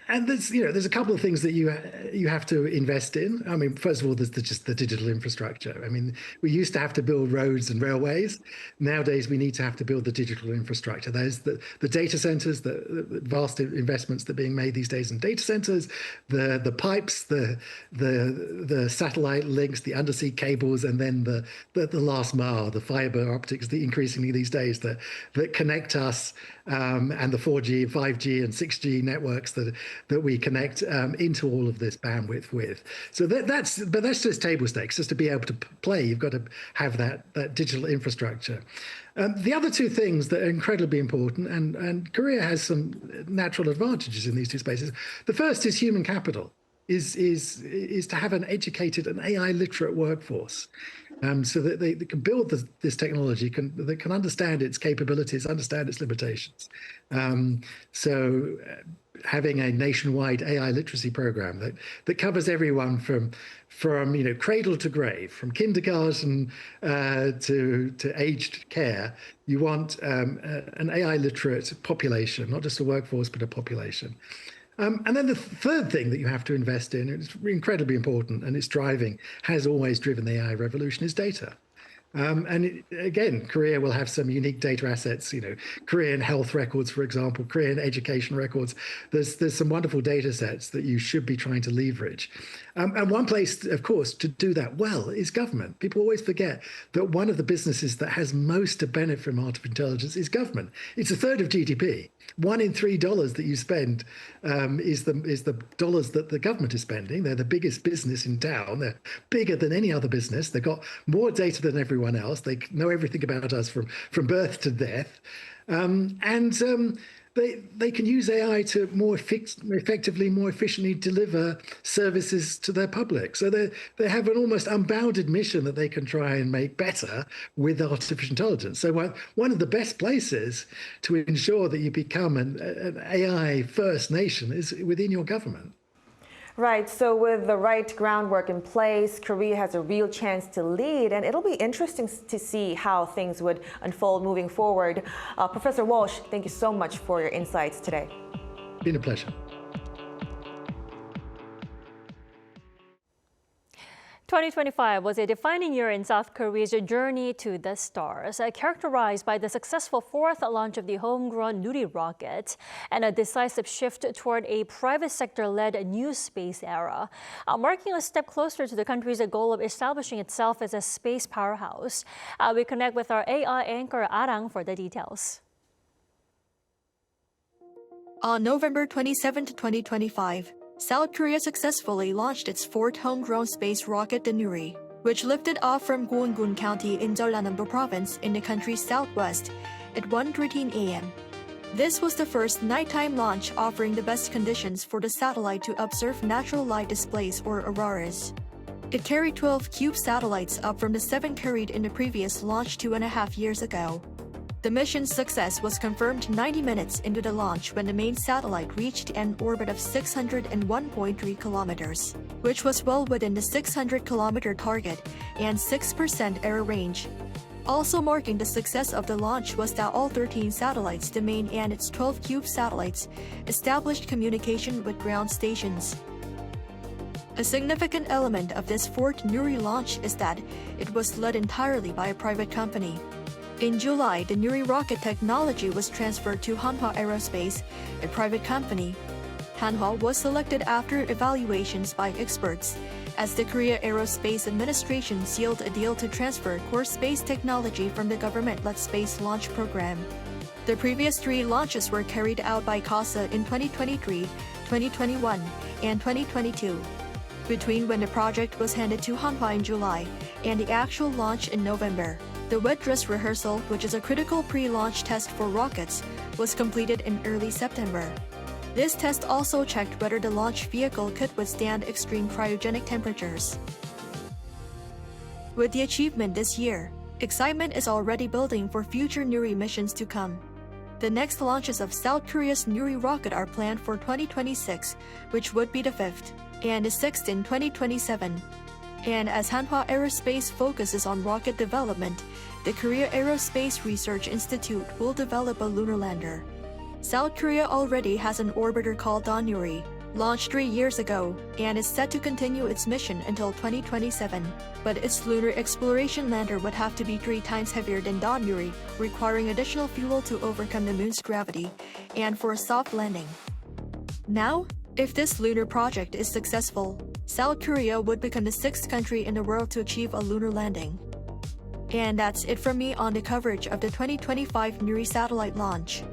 And there's a couple of things that you have to invest in. I mean, first of all, there's just the digital infrastructure. I mean, we used to have to build roads and railways. Nowadays, we need to have to build the digital infrastructure. There's the data centers, the vast investments that are being made these days in data centers, the pipes, the satellite links, the undersea cables, and then the last mile, the fiber optics, increasingly these days that connect us, and the 4G, 5G, and 6G networks that we connect into all of this bandwidth with. So that's just table stakes. Just to be able to play, you've got to have that digital infrastructure. The other two things that are incredibly important, and Korea has some natural advantages in these two spaces. The first is human capital. Is to have an educated and AI literate workforce, so that they can build this technology, they can understand its capabilities, understand its limitations. So having a nationwide AI literacy program that covers everyone from cradle to grave, from kindergarten to aged care. You want an AI literate population, not just a workforce, but a population. And then the third thing that you have to invest in, it's incredibly important, and has always driven the AI revolution, is data. Again, Korea will have some unique data assets, Korean health records, for example, Korean education records. There's some wonderful data sets that you should be trying to leverage. And one place, of course, to do that well is government. People always forget that one of the businesses that has most to benefit from artificial intelligence is government. It's a third of GDP. $1 in $3 that you spend is the dollars that the government is spending. They're the biggest business in town. They're bigger than any other business. They've got more data than everyone else. They know everything about us from birth to death. They can use AI to more effectively, more efficiently deliver services to their public. So they have an almost unbounded mission that they can try and make better with artificial intelligence. So one of the best places to ensure that you become an AI first nation is within your government. Right, so with the right groundwork in place, Korea has a real chance to lead, and it'll be interesting to see how things would unfold moving forward. Professor Walsh, thank you so much for your insights today. Been a pleasure. 2025 was a defining year in South Korea's journey to the stars, characterized by the successful fourth launch of the homegrown Nuri rocket and a decisive shift toward a private sector-led new space era, marking a step closer to the country's goal of establishing itself as a space powerhouse. We connect with our AI anchor Arirang for the details. On November 27, 2025, South Korea successfully launched its fourth homegrown space rocket, the Nuri, which lifted off from Gyeonggi County in Jeollanam province in the country's southwest at 1:13 a.m. This was the first nighttime launch offering the best conditions for the satellite to observe natural light displays or auroras. It carried 12 CUBE satellites up from the 7 carried in the previous launch 2.5 years ago. The mission's success was confirmed 90 minutes into the launch when the main satellite reached an orbit of 601.3 kilometers, which was well within the 600-kilometer target and 6% error range. Also marking the success of the launch was that all 13 satellites, the main and its 12 CUBE satellites, established communication with ground stations. A significant element of this fourth Nuri launch is that it was led entirely by a private company. In July, the Nuri rocket technology was transferred to Hanwha Aerospace, a private company. Hanwha was selected after evaluations by experts, as the Korea Aerospace Administration sealed a deal to transfer core space technology from the government-led space launch program. The previous 3 launches were carried out by KASA in 2023, 2021, and 2022. Between when the project was handed to Hanwha in July and the actual launch in November, the wet dress rehearsal, which is a critical pre-launch test for rockets, was completed in early September. This test also checked whether the launch vehicle could withstand extreme cryogenic temperatures. With the achievement this year, excitement is already building for future Nuri missions to come. The next launches of South Korea's Nuri rocket are planned for 2026, which would be the 5th, and the 6th in 2027. And as Hanwha Aerospace focuses on rocket development, the Korea Aerospace Research Institute will develop a lunar lander. South Korea already has an orbiter called Nuri, launched 3 years ago, and is set to continue its mission until 2027. But its lunar exploration lander would have to be 3 times heavier than Nuri, requiring additional fuel to overcome the moon's gravity and for a soft landing. Now, if this lunar project is successful, South Korea would become the 6th country in the world to achieve a lunar landing. And that's it from me on the coverage of the 2025 Nuri satellite launch.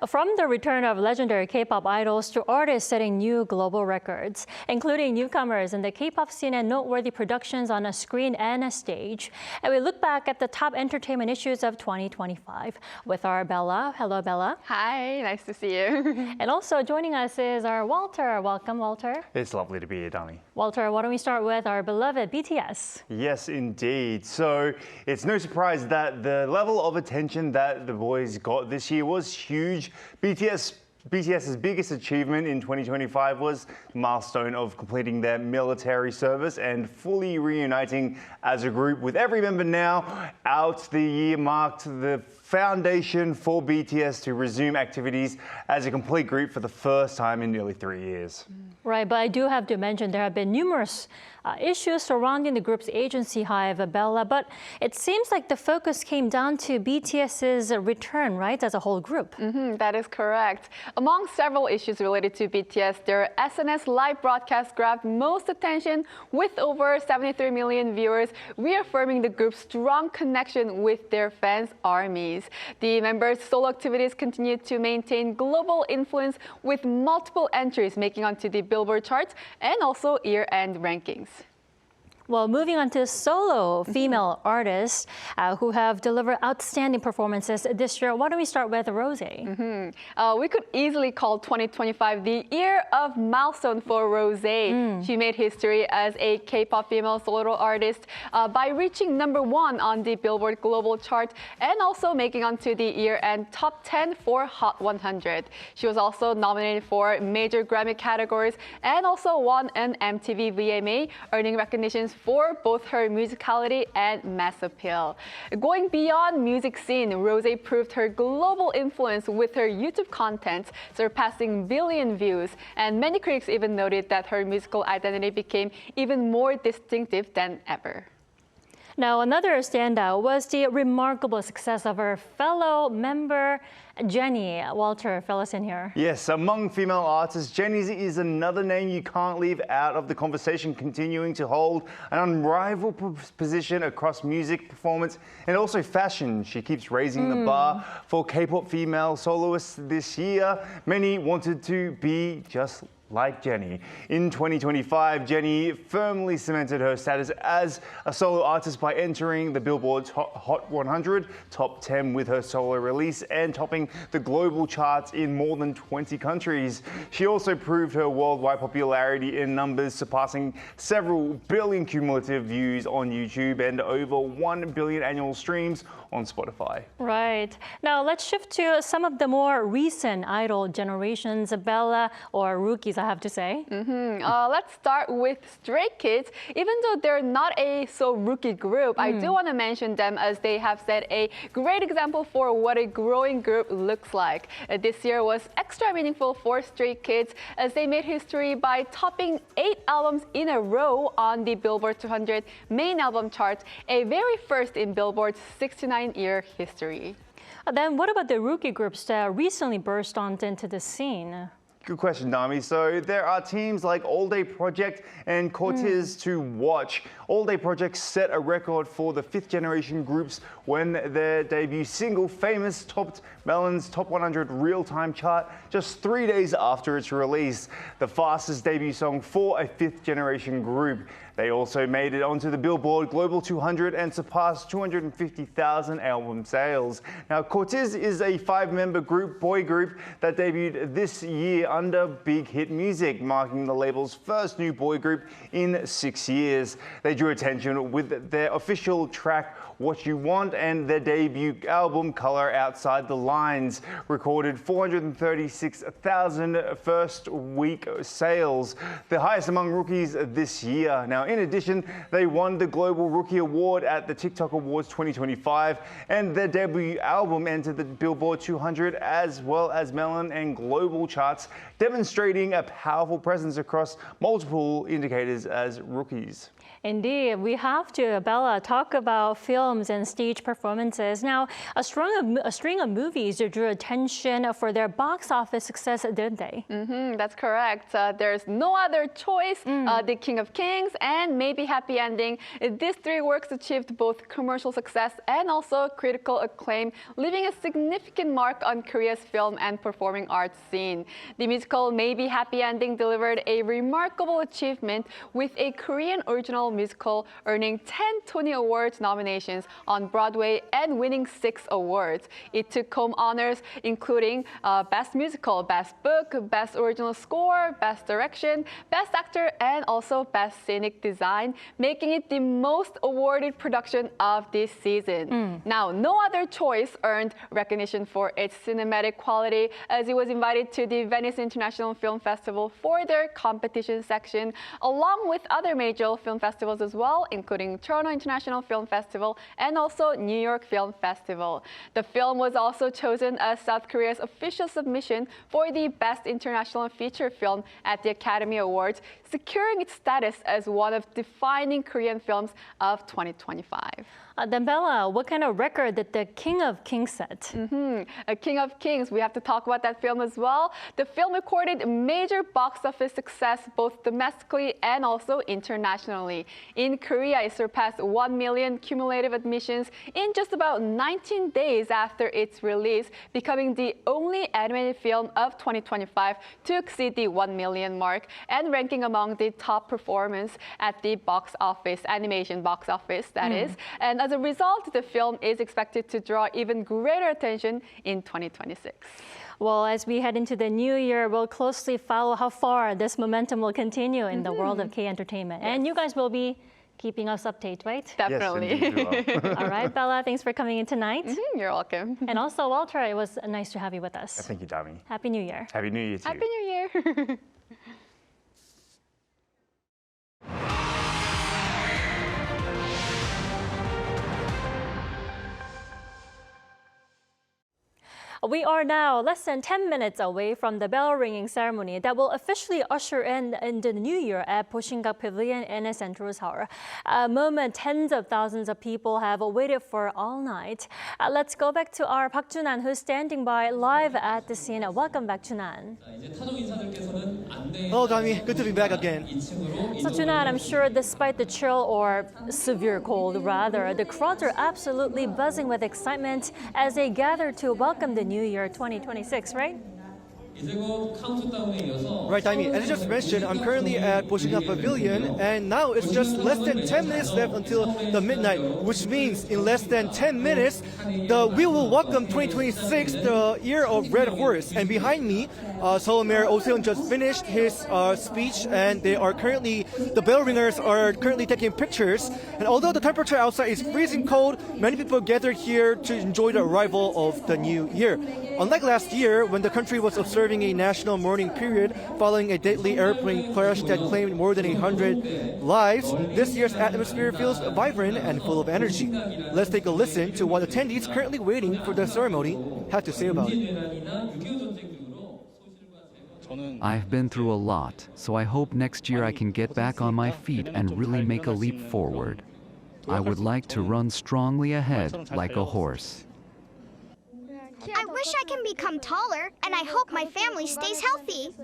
From the return of legendary K-pop idols to artists setting new global records, including newcomers in the K-pop scene and noteworthy productions on a screen and a stage. And we look back at the top entertainment issues of 2025 with our Bella. Hello, Bella. Hi, nice to see you. And also joining us is our Walter. Welcome, Walter. It's lovely to be here, Dani. Walter, why don't we start with our beloved BTS? Yes, indeed. So it's no surprise that the level of attention that the boys got this year was huge. BTS's biggest achievement in 2025 was the milestone of completing their military service and fully reuniting as a group with every member now out. The year marked the foundation for BTS to resume activities as a complete group for the first time in nearly 3 years. Right, but I do have to mention there have been numerous issues surrounding the group's agency hive, Bella, but it seems like the focus came down to BTS's return, right, as a whole group. That is correct. Among several issues related to BTS, their SNS live broadcast grabbed most attention with over 73 million viewers, reaffirming the group's strong connection with their fans' armies. The members' solo activities continued to maintain global influence with multiple entries making onto the Billboard charts and also year-end rankings. Well, moving on to solo female artists who have delivered outstanding performances this year. Why don't we start with Rosé? We could easily call 2025 the year of milestone for Rosé. She made history as a K-pop female solo artist by reaching #1 on the Billboard Global chart and also making onto the year-end top 10 for Hot 100. She was also nominated for major Grammy categories and also won an MTV VMA, earning recognitions for both her musicality and mass appeal. Going beyond music scene, Rosé proved her global influence with her YouTube content, surpassing billion views. And many critics even noted that her musical identity became even more distinctive than ever. Now, another standout was the remarkable success of her fellow member, Jennie. Walter, fill us in here. Yes, among female artists, Jennie is another name you can't leave out of the conversation, continuing to hold an unrivaled position across music, performance, and also fashion. She keeps raising the bar for K-pop female soloists this year. Many wanted to be just like Jennie. In 2025, Jennie firmly cemented her status as a solo artist by entering the Billboard's Hot 100 top 10 with her solo release and topping the global charts in more than 20 countries. She also proved her worldwide popularity in numbers, surpassing several billion cumulative views on YouTube and over 1 billion annual streams on Spotify. Right. Now let's shift to some of the more recent idol generations, Bella, or rookies I have to say. Let's start with Stray Kids. Even though they're not a rookie group, I do want to mention them as they have set a great example for what a growing group looks like. This year was extra meaningful for Stray Kids as they made history by topping 8 albums in a row on the Billboard 200 main album chart, a very first in Billboard's 69-year history. Then what about the rookie groups that recently burst onto the scene? Good question, Dami. So there are teams like All Day Project and Cortez to watch. All Day Project set a record for the fifth generation groups when their debut single, Famous, topped Melon's Top 100 real-time chart just 3 days after its release, the fastest debut song for a fifth generation group. They also made it onto the Billboard Global 200 and surpassed 250,000 album sales. Now, Cortez is a 5-member boy group that debuted this year under Big Hit Music, marking the label's first new boy group in 6 years. They drew attention with their official track, What You Want, and their debut album, Color Outside the Lines, recorded 436,000 first week sales, the highest among rookies this year. Now, in addition, they won the Global Rookie Award at the TikTok Awards 2025, and their debut album entered the Billboard 200 as well as Melon and global charts, demonstrating a powerful presence across multiple indicators as rookies. Indeed, we have to, Bella, talk about films and stage performances. Now, a string of movies drew attention for their box office success, didn't they? That's correct. There's No Other Choice, The King of Kings, and Maybe Happy Ending. These 3 works achieved both commercial success and also critical acclaim, leaving a significant mark on Korea's film and performing arts scene. The musical Maybe Happy Ending delivered a remarkable achievement with a Korean original musical earning 10 Tony Awards nominations on Broadway and winning 6 awards. It took home honors including Best Musical, Best Book, Best Original Score, Best Direction, Best Actor, and also Best Scenic Design, making it the most awarded production of this season. Now, No Other Choice earned recognition for its cinematic quality as it was invited to the Venice International Film Festival for their competition section, along with other major film festivals as well, including Toronto International Film Festival and also New York Film Festival. The film was also chosen as South Korea's official submission for the Best International Feature Film at the Academy Awards, securing its status as one of defining Korean films of 2025. Then Bella, what kind of record did the King of Kings set? King of Kings, we have to talk about that film as well. The film recorded major box office success both domestically and also internationally. In Korea, it surpassed 1 million cumulative admissions in just about 19 days after its release, becoming the only animated film of 2025 to exceed the 1 million mark and ranking among the top performers at the box office, animation box office, that is. And as a result, the film is expected to draw even greater attention in 2026. Well, as we head into the new year, we'll closely follow how far this momentum will continue in the world of K-entertainment. Yes. And you guys will be keeping us updated, right? Definitely. Yes, All right, Bella, thanks for coming in tonight. You're welcome. And also, Walter, it was nice to have you with us. Thank you, Dami. Happy New Year. Happy New Year to you. Happy New Year. We are now less than 10 minutes away from the bell ringing ceremony that will officially usher in the new year at Bosingak Pavilion in Central Seoul. A moment tens of thousands of people have waited for all night. Let's go back to our Park Junan, who's standing by live at the scene. Welcome back, Junan. Hello, Dami. Good to be back again. So, Junan, I'm sure despite the chill or severe cold, rather, the crowds are absolutely buzzing with excitement as they gather to welcome the New Year 2026, right? Right, Taimi. As I just mentioned, I'm currently at Bosingak Pavilion, and now it's just less than 10 minutes left until the midnight, which means in less than 10 minutes, we will welcome 2026, the year of Red Horse. And behind me, Seoul Mayor Oh Se-yoon just finished his speech, and the bell ringers are currently taking pictures. And although the temperature outside is freezing cold, many people gathered here to enjoy the arrival of the new year. Unlike last year, when the country was observing observing a national mourning period following a deadly airplane crash that claimed more than 100 lives, this year's atmosphere feels vibrant and full of energy. Let's take a listen to what attendees currently waiting for the ceremony had to say about it. I've been through a lot, so I hope next year I can get back on my feet and really make a leap forward. I would like to run strongly ahead like a horse. I wish I can become taller, and I hope my family stays healthy.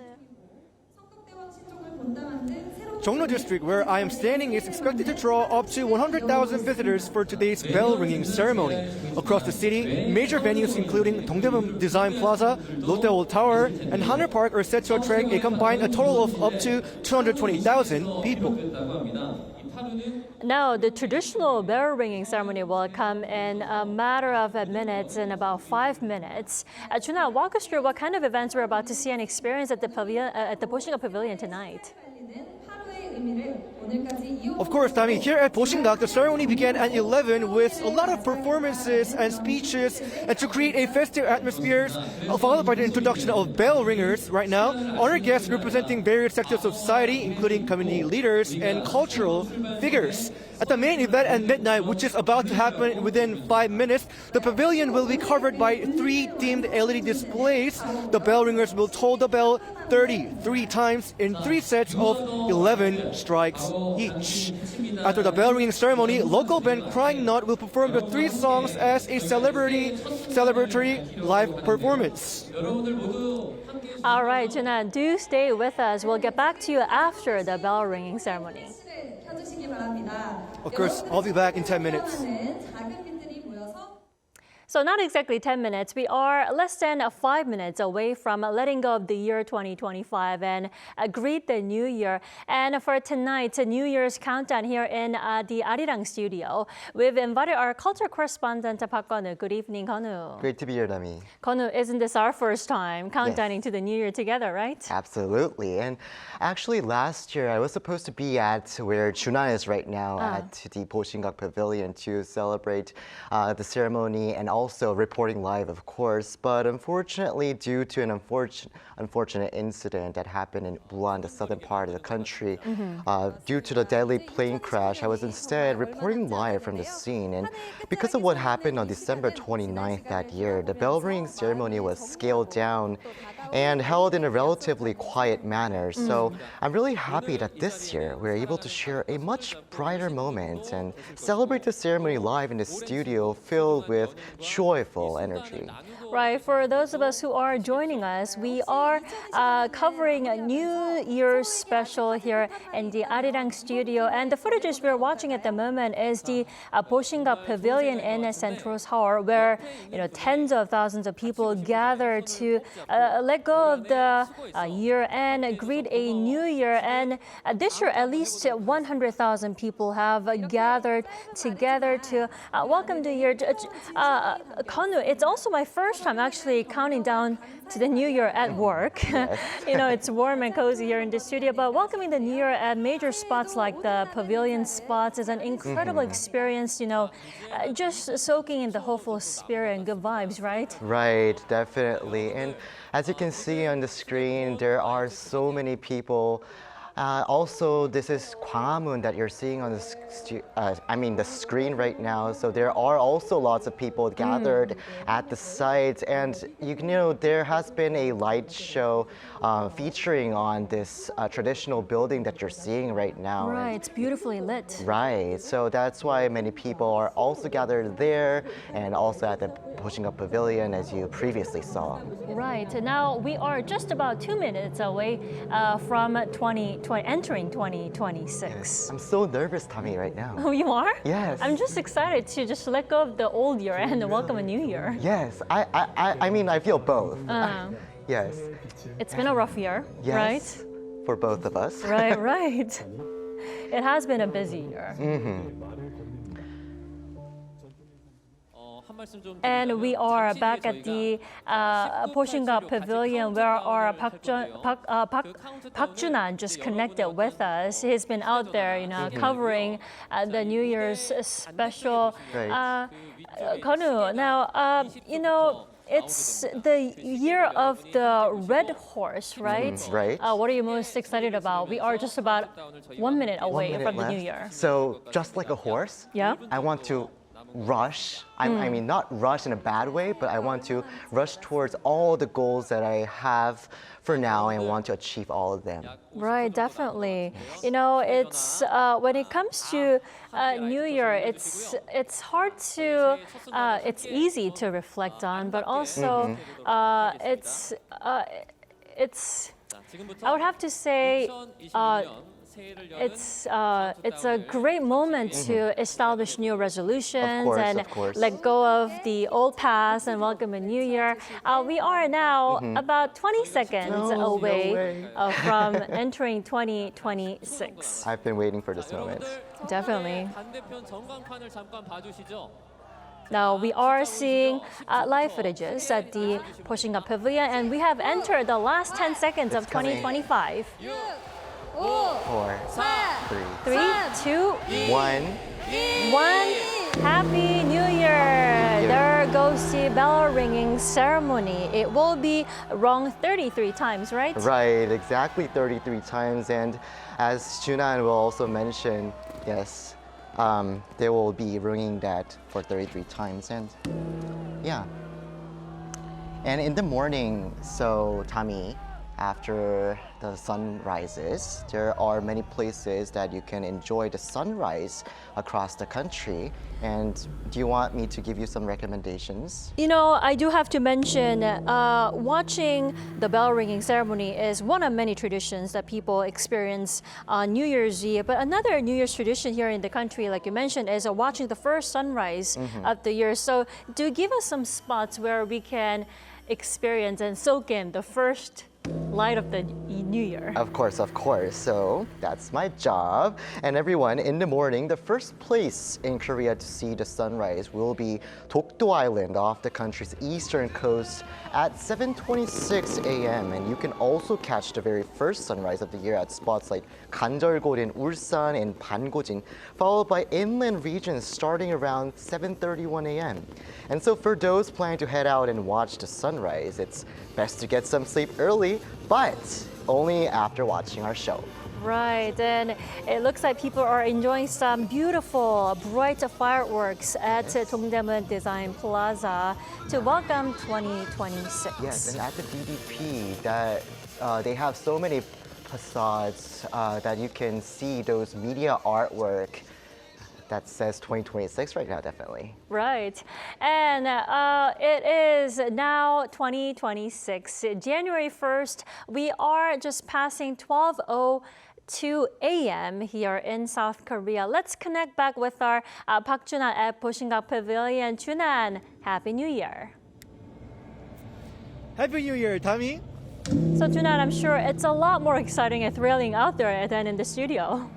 Jongno District, where I am standing, is expected to draw up to 100,000 visitors for today's bell-ringing ceremony. Across the city, major venues including Dongdaemun Design Plaza, Lotte Old Tower, and Hanul Park are set to attract a combined total of up to 220,000 people. Now, the traditional bell ringing ceremony will come in a matter of minutes, in about 5 minutes. Junha, walk us through what kind of events we're about to see and experience at the Bosingak Pavilion tonight. Of course, Tami, here at Bosingak, the ceremony began at 11 with a lot of performances and speeches, and to create a festive atmosphere, followed by the introduction of bell ringers. Right now, honored guests representing various sectors of society, including community leaders and cultural figures. At the main event at midnight, which is about to happen within 5 minutes, the pavilion will be covered by 3 themed LED displays. The bell ringers will toll the bell 33 times in 3 sets of 11 strikes each. After the bell ringing ceremony, local band Crying Nut will perform the 3 songs as a celebratory live performance. All right, Junha, do stay with us. We'll get back to you after the bell ringing ceremony. Of course, I'll be back in 10 minutes. So not exactly 10 minutes. We are less than 5 minutes away from letting go of the year 2025 and greet the new year. And for tonight's New Year's countdown here in the Arirang studio, we've invited our culture correspondent, Park Konu. Good evening, Konu. Great to be here, Dami. Konu, isn't this our first time countdowning to the new year together, right? Absolutely. And actually last year I was supposed to be at where Junha is right now at the Bosingak Pavilion to celebrate the ceremony and also reporting live, of course, but unfortunately, due to an unfortunate incident that happened in Busan, the southern part of the country, due to the deadly plane crash, I was instead reporting live from the scene. And because of what happened on December 29th that year, the bell ringing ceremony was scaled down and held in a relatively quiet manner. So I'm really happy that this year we're able to share a much brighter moment and celebrate the ceremony live in the studio filled with joyful energy. Right, for those of us who are joining us, we are covering a New Year's special here in the Arirang studio. And the footages we're watching at the moment is the Bosingak Pavilion in Central Seoul, where tens of thousands of people gather to let go of the year and greet a new year. And this year, at least 100,000 people have gathered together to welcome the year. Konu, it's also my first time actually counting down to the new year at work. Yes. It's warm and cozy here in the studio, but welcoming the new year at major spots like the pavilion spots is an incredible experience, just soaking in the hopeful spirit and good vibes, right? Right, definitely. And as you can see on the screen, there are so many people. Also, this is Gwanghwamun that you're seeing on the screen right now. So there are also lots of people gathered at the site, and there has been a light show featuring on this traditional building that you're seeing right now. Right, it's beautifully lit. Right, so that's why many people are also gathered there and also at the Bosingak Pavilion, as you previously saw. Right, now we are just about 2 minutes away from entering 2026. Yes. I'm so nervous, Tommy, right now. Oh, you are? Yes. I'm just excited to just let go of the old year and welcome a new year. Yes, I feel both. Yes. It's been a rough year, yes, right? For both of us. Right, right. It has been a busy year. And we are back at the Bosingak Pavilion, where our Park Junan just connected with us. He's been out there, covering the New Year's special. Right. Konu, now, it's the year of the red horse, right? Right. What are you most excited about? We are just about 1 minute away 1 minute from the left. new year. So just like a horse, Yeah. I want to rush. I mean, not rush in a bad way, but I want to rush towards all the goals that I have for now and want to achieve all of them. Right, definitely. You know, it's when it comes to New Year, it's hard to, it's easy to reflect on, but also it's I would have to say. It's a great moment to establish new resolutions and let go of the old past and welcome a new year. We are now about 20 seconds away from entering 2026. I've been waiting for this moment. Definitely. Now we are seeing live footages at the Bosingak Pavilion, and we have entered the last 10 seconds of 2025. 4, 3, 2, 1. Happy New Year! There goes the bell ringing ceremony. It will be rung 33 times, right? Right, exactly 33 times. And as Junan will also mention, yes, they will be ringing that for 33 times. And yeah. And in the morning, so Tommy, after the sun rises, there are many places that you can enjoy the sunrise across the country. And do you want me to give you some recommendations? You know, I do have to mention, watching the bell ringing ceremony is one of many traditions that people experience on New Year's Eve. But another New Year's tradition here in the country, like you mentioned, is watching the first sunrise of the year. So do give us some spots where we can experience and soak in the first light of the new year. Of course, of course. So that's my job. And everyone, in the morning, the first place in Korea to see the sunrise will be Dokdo Island off the country's eastern coast at 7:26 a.m. And you can also catch the very first sunrise of the year at spots like Ganjeolgol in Ulsan and Bangojin, followed by inland regions starting around 7:31 a.m. And so for those planning to head out and watch the sunrise, it's best to get some sleep early, but only after watching our show. Right, and it looks like people are enjoying some beautiful, bright fireworks at Dongdaemun Design Plaza to welcome 2026. Yes, and at the DDP, that they have so many facades that you can see those media artwork that says 2026 right now, definitely. Right. And it is now 2026, January 1st. We are just passing 12:02 a.m. here in South Korea. Let's connect back with our Park Junan at Bosingak Pavilion. Junan, Happy New Year. Happy New Year, Tommy. So Junan, I'm sure it's a lot more exciting and thrilling out there than in the studio.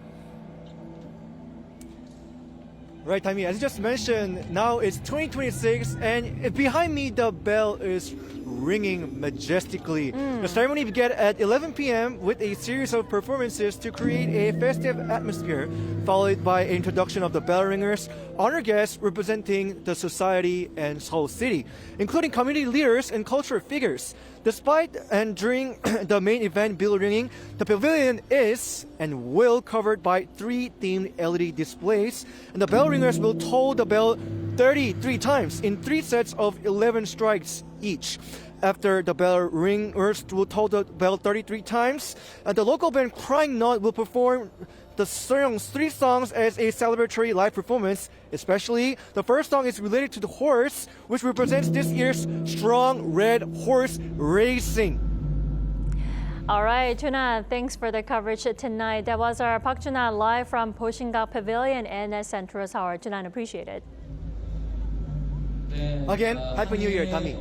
Right, Tommy, as you just mentioned, now it's 2026, and behind me, the bell is ringing majestically. The ceremony began at 11 p.m. with a series of performances to create a festive atmosphere, followed by an introduction of the bell ringers, honor guests representing the society and Seoul City, including community leaders and cultural figures. Despite and during the main event bell ringing, the pavilion is and will covered by 3 themed LED displays, and the bell ringers will toll the bell 33 times in 3 sets of 11 strikes each. After the bell ringers will toll the bell 33 times, the local band Crying Nut will perform the 3 songs as a celebratory live performance. Especially, the first song is related to the horse, which represents this year's strong red horse racing. All right, Junan, thanks for the coverage tonight. That was our Park Junan live from Bosingak Pavilion in Central Seoul. Junan, appreciate it. Again, Happy New Year, Tommy.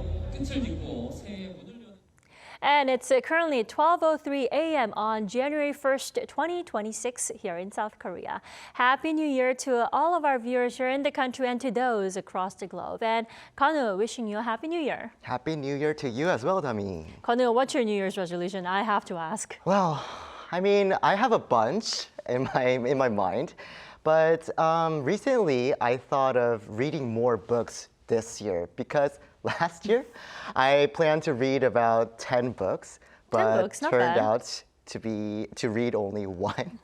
And it's currently 12:03 a.m. on January 1st, 2026 here in South Korea. Happy New Year to all of our viewers here in the country and to those across the globe. And Kanu, wishing you a Happy New Year. Happy New Year to you as well, Dami. Kanu, what's your New Year's resolution? I have to ask. Well, I mean, I have a bunch in my mind, but recently I thought of reading more books this year because last year I planned to read about 10 books, but books, not turned bad. out to read only one.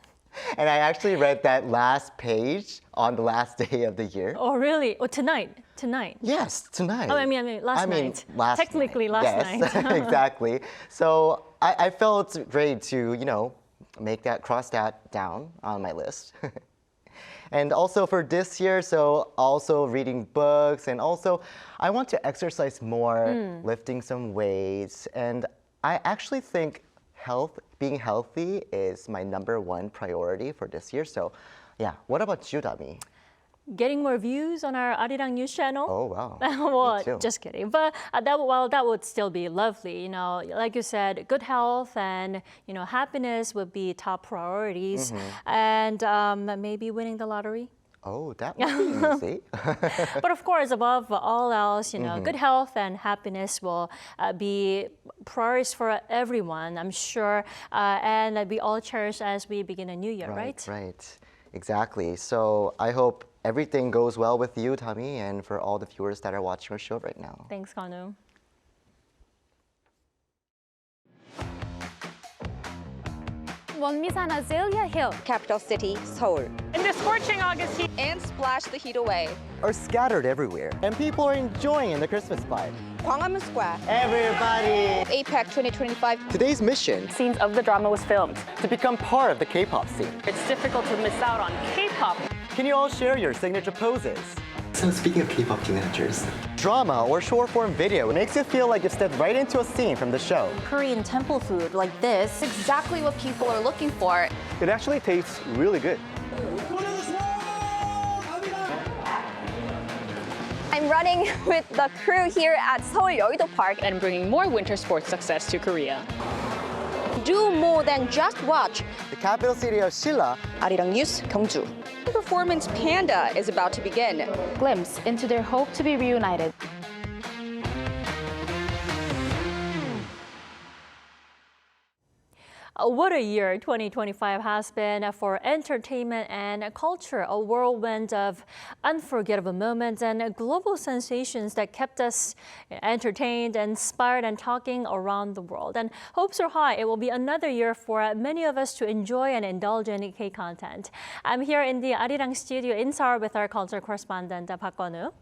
And I actually read that last page on the last day of the year. Oh, really? Oh, tonight. Yes, tonight. Oh, I mean, last night. Last Technically, night. last night. Exactly. So I felt great to, cross that down on my list. And also for this year, so also reading books, and also I want to exercise more, lifting some weights, and I actually think being healthy is my #1 priority for this year. So yeah, what about you, Dami? Getting more views on our Arirang news channel. Oh, wow. Well, Me too. just kidding. But that would still be lovely. Like you said, good health and, happiness would be top priorities. And maybe winning the lottery. Oh, that would be easy. But of course, above all else, good health and happiness will be priorities for everyone, I'm sure. And we all cherish as we begin a new year, right? Right. Exactly. So I hope everything goes well with you, Tommy, and for all the viewers that are watching our show right now. Thanks, Kanu. Wonmisan Azalea Hill, capital city, Seoul. In the scorching August heat. And splash the heat away. Are scattered everywhere, and people are enjoying the Christmas vibe. Gwanghwamun Square. Everybody! APEC 2025. Today's mission, Scenes of the drama was filmed. to become part of the K-pop scene. It's difficult to miss out on K-pop. Can you all share your signature poses? So speaking of K-pop teenagers, Drama or short-form video makes you feel like you've stepped right into a scene from the show. Korean temple food like this. Exactly what people are looking for. It actually tastes really good. I'm running with the crew here at Seoul Yeouido Park And bringing more winter sports success to Korea. do more than just watch. The capital city of Silla, Arirang뉴스, 경주. The performance Panda is about to begin. Glimpse into their hope to be reunited. What a year 2025 has been for entertainment and culture, a whirlwind of unforgettable moments and global sensations that kept us entertained, inspired, and talking around the world. And hopes are high it will be another year for many of us to enjoy and indulge in K content. I'm here in the Arirang studio in Seoul with our culture correspondent, Park Kwon-woo.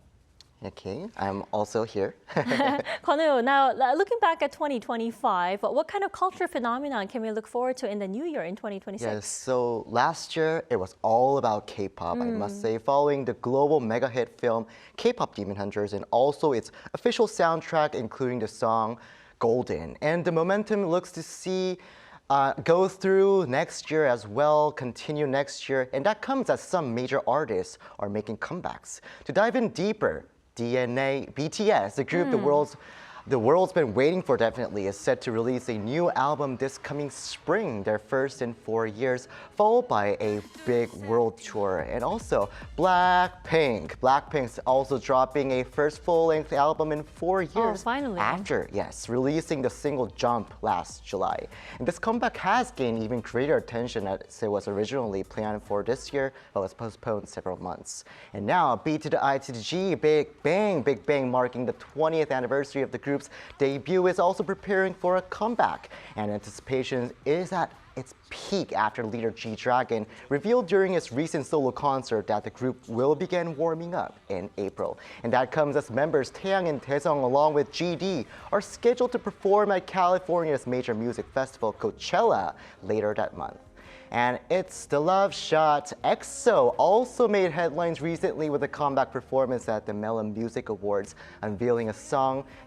Okay, I'm also here. Kwon-woo, now looking back at 2025, what kind of culture phenomenon can we look forward to in the new year in 2026? Yes, so last year it was all about K-pop, I must say, following the global mega hit film K-pop Demon Hunters and also its official soundtrack, including the song Golden. And the momentum looks to see go through next year as well, continue next year, and that comes as some major artists are making comebacks. To dive in deeper, BTS, the group the world's been waiting for definitely, is set to release a new album this coming spring, their first in 4 years, followed by a big world tour. And also Blackpink's also dropping a first full-length album in 4 years finally. after, releasing the single Jump last July. And this comeback has gained even greater attention as it was originally planned for this year, but was postponed several months. And now B to the I to the G, Big Bang marking the 20th anniversary of the group's debut is also preparing for a comeback, and anticipation is at its peak after leader G-Dragon revealed during his recent solo concert that the group will begin warming up in April. And that comes as members Taeyang and Daesung along with GD are scheduled to perform at California's major music festival Coachella later that month. And it's the Love Shot. EXO also made headlines recently with a comeback performance at the Melon Music Awards, unveiling a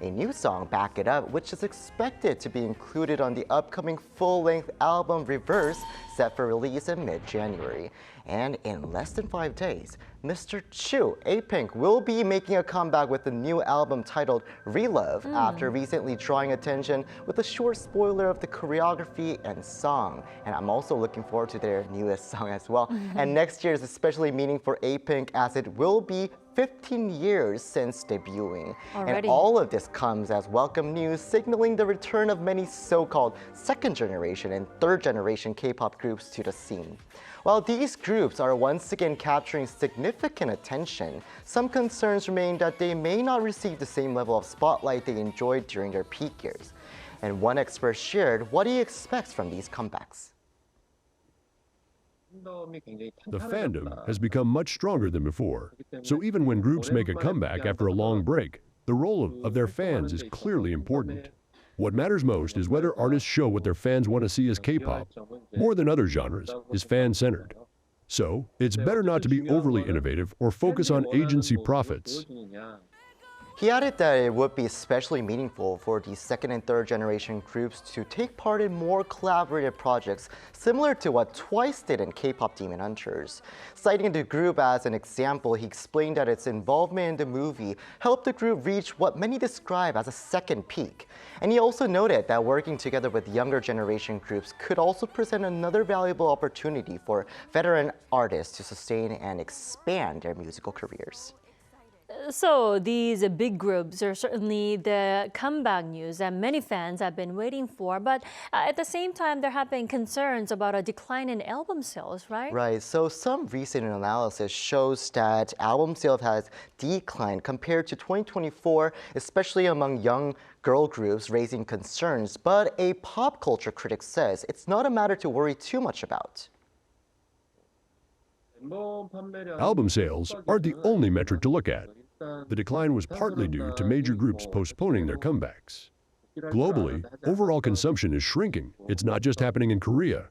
new song, Back It Up, which is expected to be included on the upcoming full-length album Reverse, set for release in mid-January. And in less than 5 days, Mr. Chu, A-Pink, will be making a comeback with a new album titled Relove after recently drawing attention with a short spoiler of the choreography and song. And I'm also looking forward to their newest song as well. And next year is especially meaning for A-Pink as it will be 15 years since debuting. Already. And all of this comes as welcome news, signaling the return of many so-called second-generation and third-generation K-pop groups to the scene. While these groups are once again capturing significant attention, some concerns remain that they may not receive the same level of spotlight they enjoyed during their peak years. And one expert shared what he expects from these comebacks. The fandom has become much stronger than before. So even when groups make a comeback after a long break, the role of their fans is clearly important. What matters most is whether artists show what their fans want to see as K-pop. More than other genres, is fan-centered. So it's better not to be overly innovative or focus on agency profits. He added that it would be especially meaningful for these second and third generation groups to take part in more collaborative projects similar to what Twice did in K-pop Demon Hunters. Citing the group as an example, he explained that its involvement in the movie helped the group reach what many describe as a second peak. And he also noted that working together with younger generation groups could also present another valuable opportunity for veteran artists to sustain and expand their musical careers. So these big groups are certainly the comeback news that many fans have been waiting for. But at the same time, there have been concerns about a decline in album sales, right? Right. So some recent analysis shows that album sales has declined compared to 2024, especially among young girl groups, raising concerns. But a pop culture critic says it's not a matter to worry too much about. Album sales aren't the only metric to look at. The decline was partly due to major groups postponing their comebacks. Globally, overall consumption is shrinking. It's not just happening in Korea.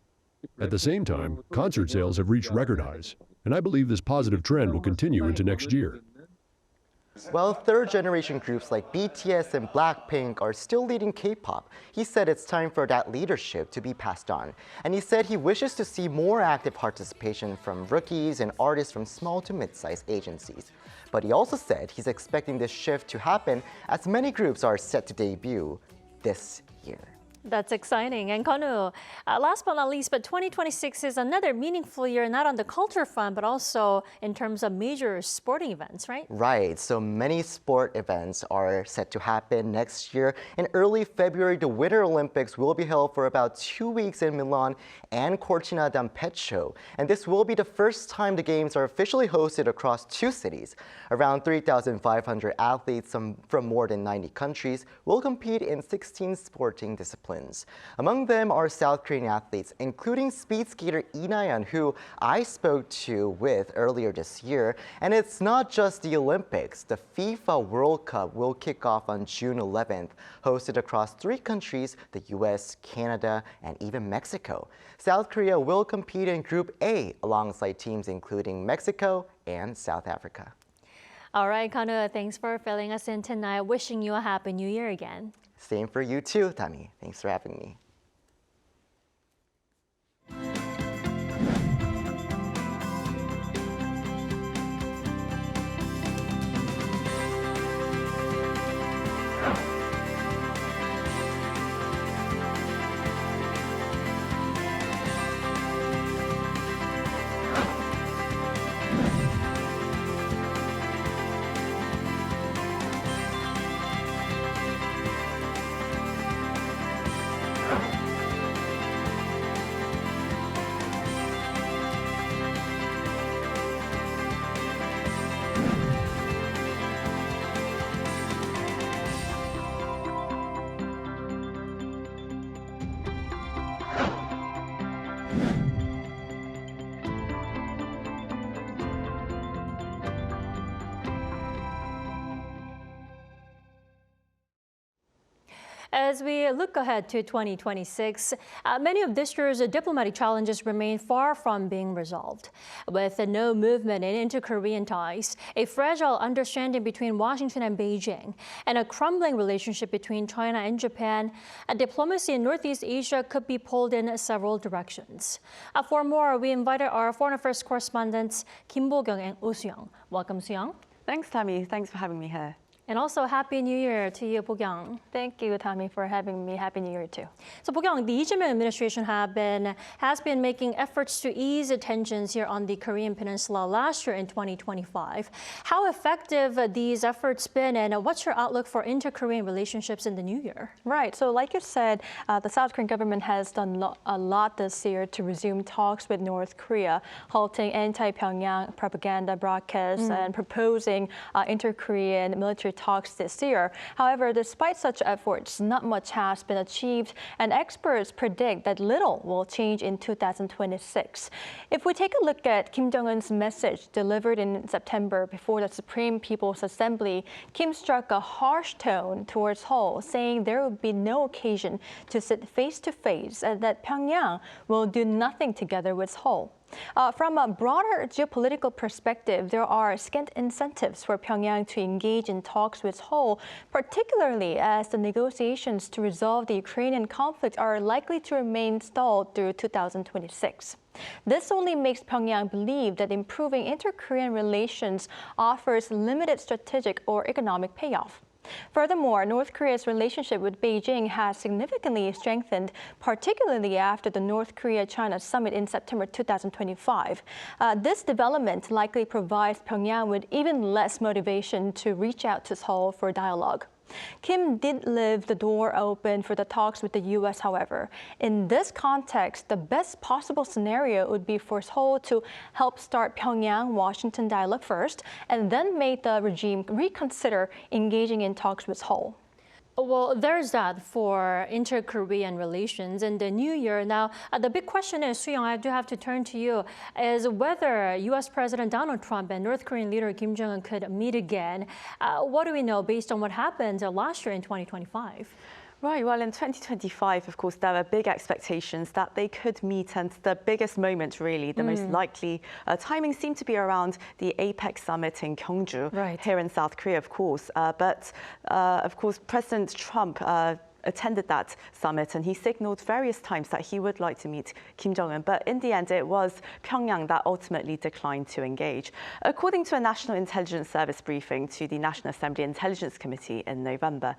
At the same time, concert sales have reached record highs, and I believe this positive trend will continue into next year. While third-generation groups like BTS and Blackpink are still leading K-pop, he said it's time for that leadership to be passed on. And he said he wishes to see more active participation from rookies and artists from small to mid-sized agencies. But he also said he's expecting this shift to happen as many groups are set to debut this year. That's exciting. And Konu, last but not least, but 2026 is another meaningful year, not on the culture front, but also in terms of major sporting events, right? Right. So many sport events are set to happen next year. In early February, the Winter Olympics will be held for about 2 weeks in Milan and Cortina d'Ampezzo. And this will be the first time the Games are officially hosted across two cities. Around 3,500 athletes from more than 90 countries will compete in 16 sporting disciplines. Among them are South Korean athletes, including speed skater Lee Na-yeon, who I spoke to with earlier this year. And it's not just the Olympics. The FIFA World Cup will kick off on June 11th, hosted across 3 countries, the US, Canada, and even Mexico. South Korea will compete in Group A alongside teams including Mexico and South Africa. All right, Kanu, thanks for filling us in tonight. Wishing you a happy new year again. Same for you too, Tammy. Thanks for having me. As we look ahead to 2026, many of this year's diplomatic challenges remain far from being resolved. With no movement in inter-Korean ties, a fragile understanding between Washington and Beijing, and a crumbling relationship between China and Japan, diplomacy in Northeast Asia could be pulled in several directions. For more, we invited our foreign affairs correspondents Kim Bo-kyung and Woo Soo-young. Welcome, Soo-young. Thanks, Tammy. Thanks for having me here. And also, Happy New Year to you, Bo-kyung. Thank you, Tommy, for having me. Happy New Year, too. So, Bo-kyung, the Lee Jae-myung administration has been making efforts to ease tensions here on the Korean Peninsula last year in 2025. How effective these efforts been, and what's your outlook for inter-Korean relationships in the new year? Right. So, like you said, the South Korean government has done a lot this year to resume talks with North Korea, halting anti-Pyongyang propaganda broadcasts and proposing inter-Korean military talks this year. However, despite such efforts, not much has been achieved, and experts predict that little will change in 2026. If we take a look at Kim Jong-un's message delivered in September before the Supreme People's Assembly, Kim struck a harsh tone towards Seoul, saying there would be no occasion to sit face-to-face and that Pyongyang will do nothing together with Seoul. From a broader geopolitical perspective, there are scant incentives for Pyongyang to engage in talks with Seoul, particularly as the negotiations to resolve the Ukrainian conflict are likely to remain stalled through 2026. This only makes Pyongyang believe that improving inter-Korean relations offers limited strategic or economic payoff. Furthermore, North Korea's relationship with Beijing has significantly strengthened, particularly after the North Korea-China summit in September 2025. This development likely provides Pyongyang with even less motivation to reach out to Seoul for dialogue. Kim did leave the door open for the talks with the U.S., however. In this context, the best possible scenario would be for Seoul to help start Pyongyang-Washington dialogue first, and then make the regime reconsider engaging in talks with Seoul. Well, there's that for inter-Korean relations in the new year. Now, the big question is, Soo-young, I do have to turn to you, is whether U.S. President Donald Trump and North Korean leader Kim Jong-un could meet again. What do we know based on what happened last year in 2025? Right, well, in 2025, of course, there are big expectations that they could meet, and the biggest moment, really, the most likely timing seemed to be around the APEC summit in Gyeongju, here in South Korea, of course. But of course, President Trump attended that summit, and he signaled various times that he would like to meet Kim Jong-un. But in the end, it was Pyongyang that ultimately declined to engage. According to a National Intelligence Service briefing to the National Assembly Intelligence Committee in November,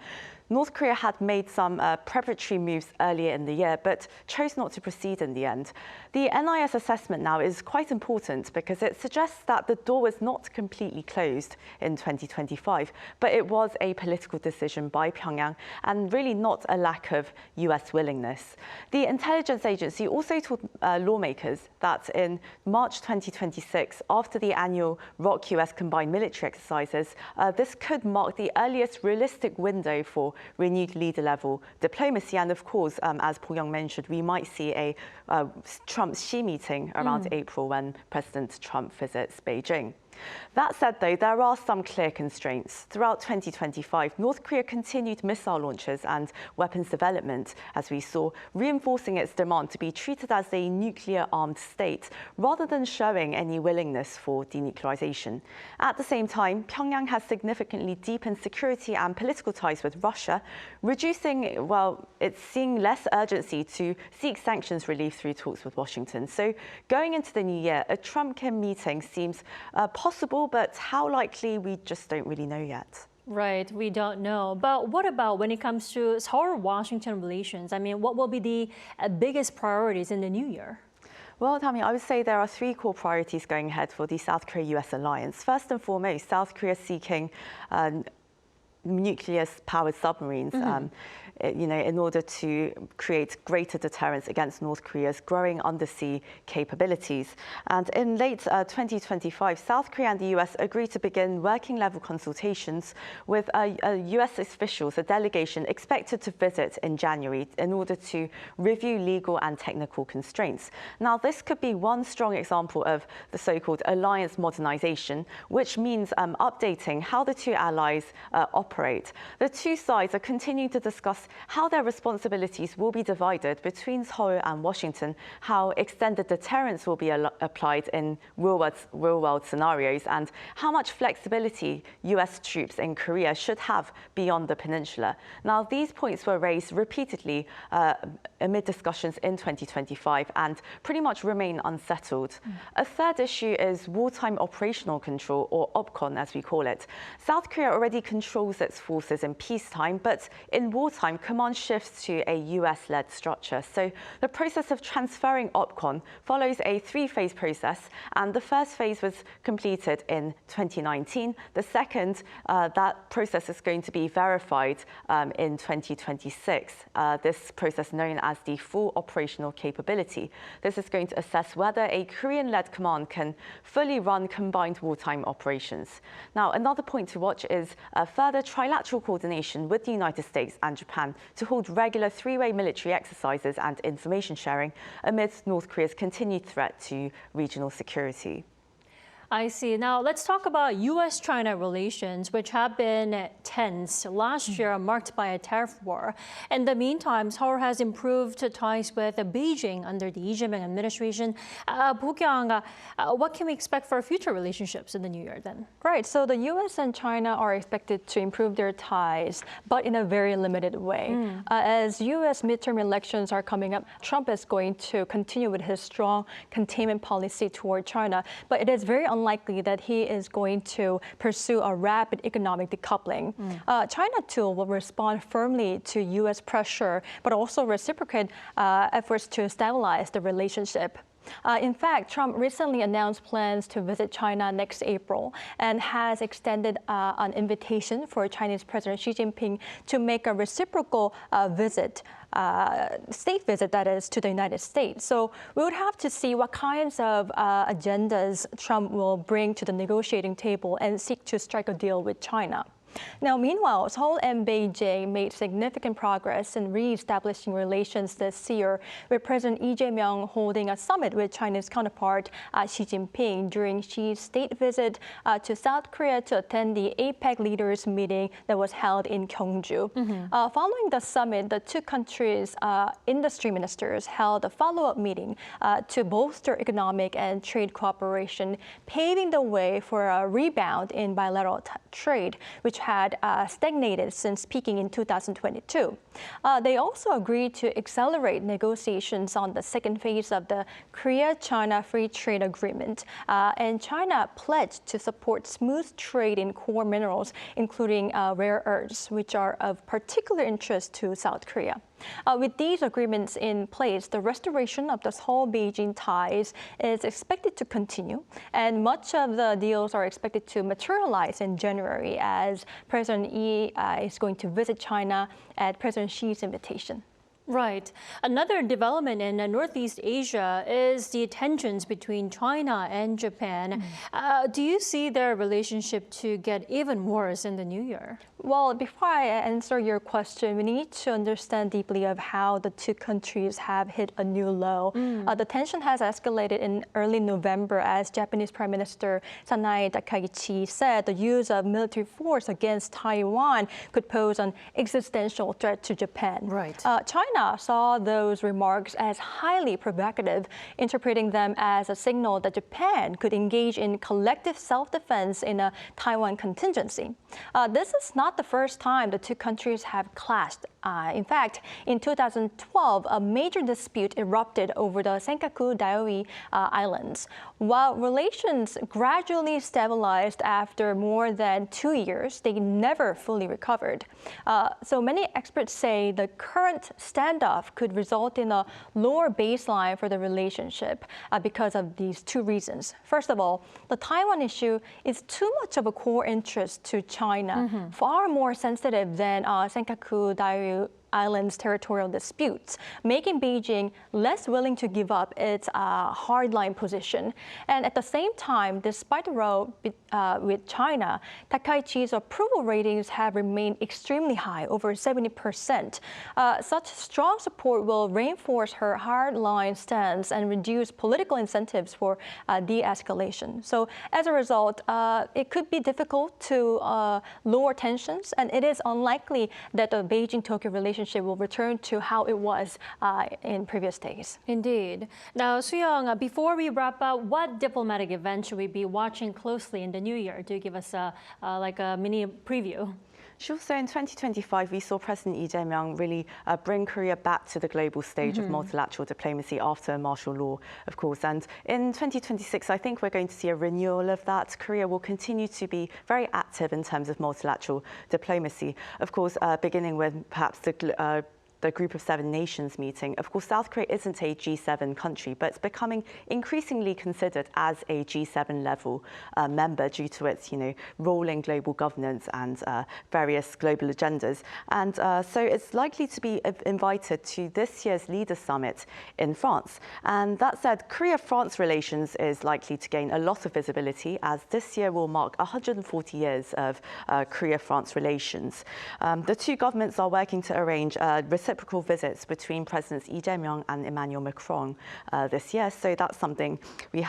North Korea had made some preparatory moves earlier in the year, but chose not to proceed in the end. The NIS assessment now is quite important because it suggests that the door was not completely closed in 2025, but it was a political decision by Pyongyang and really not a lack of US willingness. The intelligence agency also told lawmakers that in March 2026, after the annual ROK-US combined military exercises, this could mark the earliest realistic window for renewed leader-level diplomacy. And of course, as Bo-kyung mentioned, we might see a Trump-Xi meeting around April when President Trump visits Beijing. That said, though, there are some clear constraints. Throughout 2025, North Korea continued missile launches and weapons development, as we saw, reinforcing its demand to be treated as a nuclear-armed state, rather than showing any willingness for denuclearization. At the same time, Pyongyang has significantly deepened security and political ties with Russia, reducing, well, it's seeing less urgency to seek sanctions relief through talks with Washington. So going into the new year, a Trump-Kim meeting seems possible, but how likely, we just don't really know yet. Right, we don't know. But what about when it comes to Seoul-Washington relations? I mean, what will be the biggest priorities in the new year? Well, Tammy, I would say there are three core priorities going ahead for the South Korea-US alliance. First and foremost, South Korea seeking nuclear-powered submarines, in order to create greater deterrence against North Korea's growing undersea capabilities. And in late 2025, South Korea and the US agreed to begin working-level consultations with US officials, a delegation expected to visit in January in order to review legal and technical constraints. Now, this could be one strong example of the so-called alliance modernization, which means updating how the two allies operate cooperate. The two sides are continuing to discuss how their responsibilities will be divided between Seoul and Washington, how extended deterrence will be applied in real-world scenarios, and how much flexibility US troops in Korea should have beyond the peninsula. Now, these points were raised repeatedly amid discussions in 2025 and pretty much remain unsettled. A third issue is wartime operational control, or OPCON as we call it. South Korea already controls its forces in peacetime, but in wartime, command shifts to a US-led structure. So the process of transferring OPCON follows a three-phase process, and the first phase was completed in 2019. The second, that process is going to be verified in 2026. This process known as the full operational capability. This is going to assess whether a Korean-led command can fully run combined wartime operations. Now, another point to watch is further trilateral coordination with the United States and Japan to hold regular three-way military exercises and information sharing amidst North Korea's continued threat to regional security. I see. Now, let's talk about U.S.-China relations, which have been tense last year, marked by a tariff war. In the meantime, Seoul has improved ties with Beijing under the Lee Jae-myung administration. Bo-kyung, what can we expect for future relationships in the new year then? Right. So the U.S. and China are expected to improve their ties, but in a very limited way. As U.S. midterm elections are coming up, Trump is going to continue with his strong containment policy toward China, but it is very unlikely that he is going to pursue a rapid economic decoupling. China, too, will respond firmly to U.S. pressure, but also reciprocate efforts to stabilize the relationship. In fact, Trump recently announced plans to visit China next April and has extended an invitation for Chinese President Xi Jinping to make a reciprocal visit, state visit, that is, to the United States. So we would have to see what kinds of agendas Trump will bring to the negotiating table and seek to strike a deal with China. Now, meanwhile, Seoul and Beijing made significant progress in re-establishing relations this year, with President Lee Jae-myung holding a summit with Chinese counterpart Xi Jinping during Xi's state visit to South Korea to attend the APEC leaders meeting that was held in Gyeongju. Following the summit, the two countries' industry ministers held a follow-up meeting to bolster economic and trade cooperation, paving the way for a rebound in bilateral trade, which had stagnated since peaking in 2022. They also agreed to accelerate negotiations on the second phase of the Korea-China Free Trade Agreement, and China pledged to support smooth trade in core minerals, including rare earths, which are of particular interest to South Korea. With these agreements in place, the restoration of the Seoul-Beijing ties is expected to continue, and much of the deals are expected to materialize in January as President Lee is going to visit China at President Xi's invitation. Right. Another development in Northeast Asia is the tensions between China and Japan. Do you see their relationship to get even worse in the new year? Well, before I answer your question, we need to understand deeply of how the two countries have hit a new low. The tension has escalated in early November as Japanese Prime Minister Sanae Takaichi said the use of military force against Taiwan could pose an existential threat to Japan. Right. China saw those remarks as highly provocative, interpreting them as a signal that Japan could engage in collective self-defense in a Taiwan contingency. This is not the first time the two countries have clashed. In fact, in 2012, a major dispute erupted over the Senkaku Diaoyu Islands. While relations gradually stabilized after more than 2 years, they never fully recovered. So many experts say the current standoff could result in a lower baseline for the relationship because of these two reasons. First of all, the Taiwan issue is too much of a core interest to China, far more sensitive than Senkaku Diaoyu island's territorial disputes, making Beijing less willing to give up its hardline position. And at the same time, despite the row with China, Takaichi's approval ratings have remained extremely high, over 70%. Such strong support will reinforce her hardline stance and reduce political incentives for de-escalation. So as a result, it could be difficult to lower tensions, and it is unlikely that the Beijing-Tokyo relationship will return to how it was in previous days. Indeed. Now, Soo-young, before we wrap up, what diplomatic event should we be watching closely in the new year? Do give us a mini preview. Sure. So in 2025, we saw President Lee Jae-myung really bring Korea back to the global stage of multilateral diplomacy after martial law, of course. And in 2026, I think we're going to see a renewal of that. Korea will continue to be very active in terms of multilateral diplomacy, of course, beginning with perhaps the Group of Seven Nations meeting. Of course, South Korea isn't a G7 country, but it's becoming increasingly considered as a G7 level member due to its, role in global governance and various global agendas. And so it's likely to be invited to this year's Leaders Summit in France. And that said, Korea-France relations is likely to gain a lot of visibility, as this year will mark 140 years of Korea-France relations. The two governments are working to arrange reciprocal visits between Presidents Lee Jae-myung and Emmanuel Macron this year. So that's something we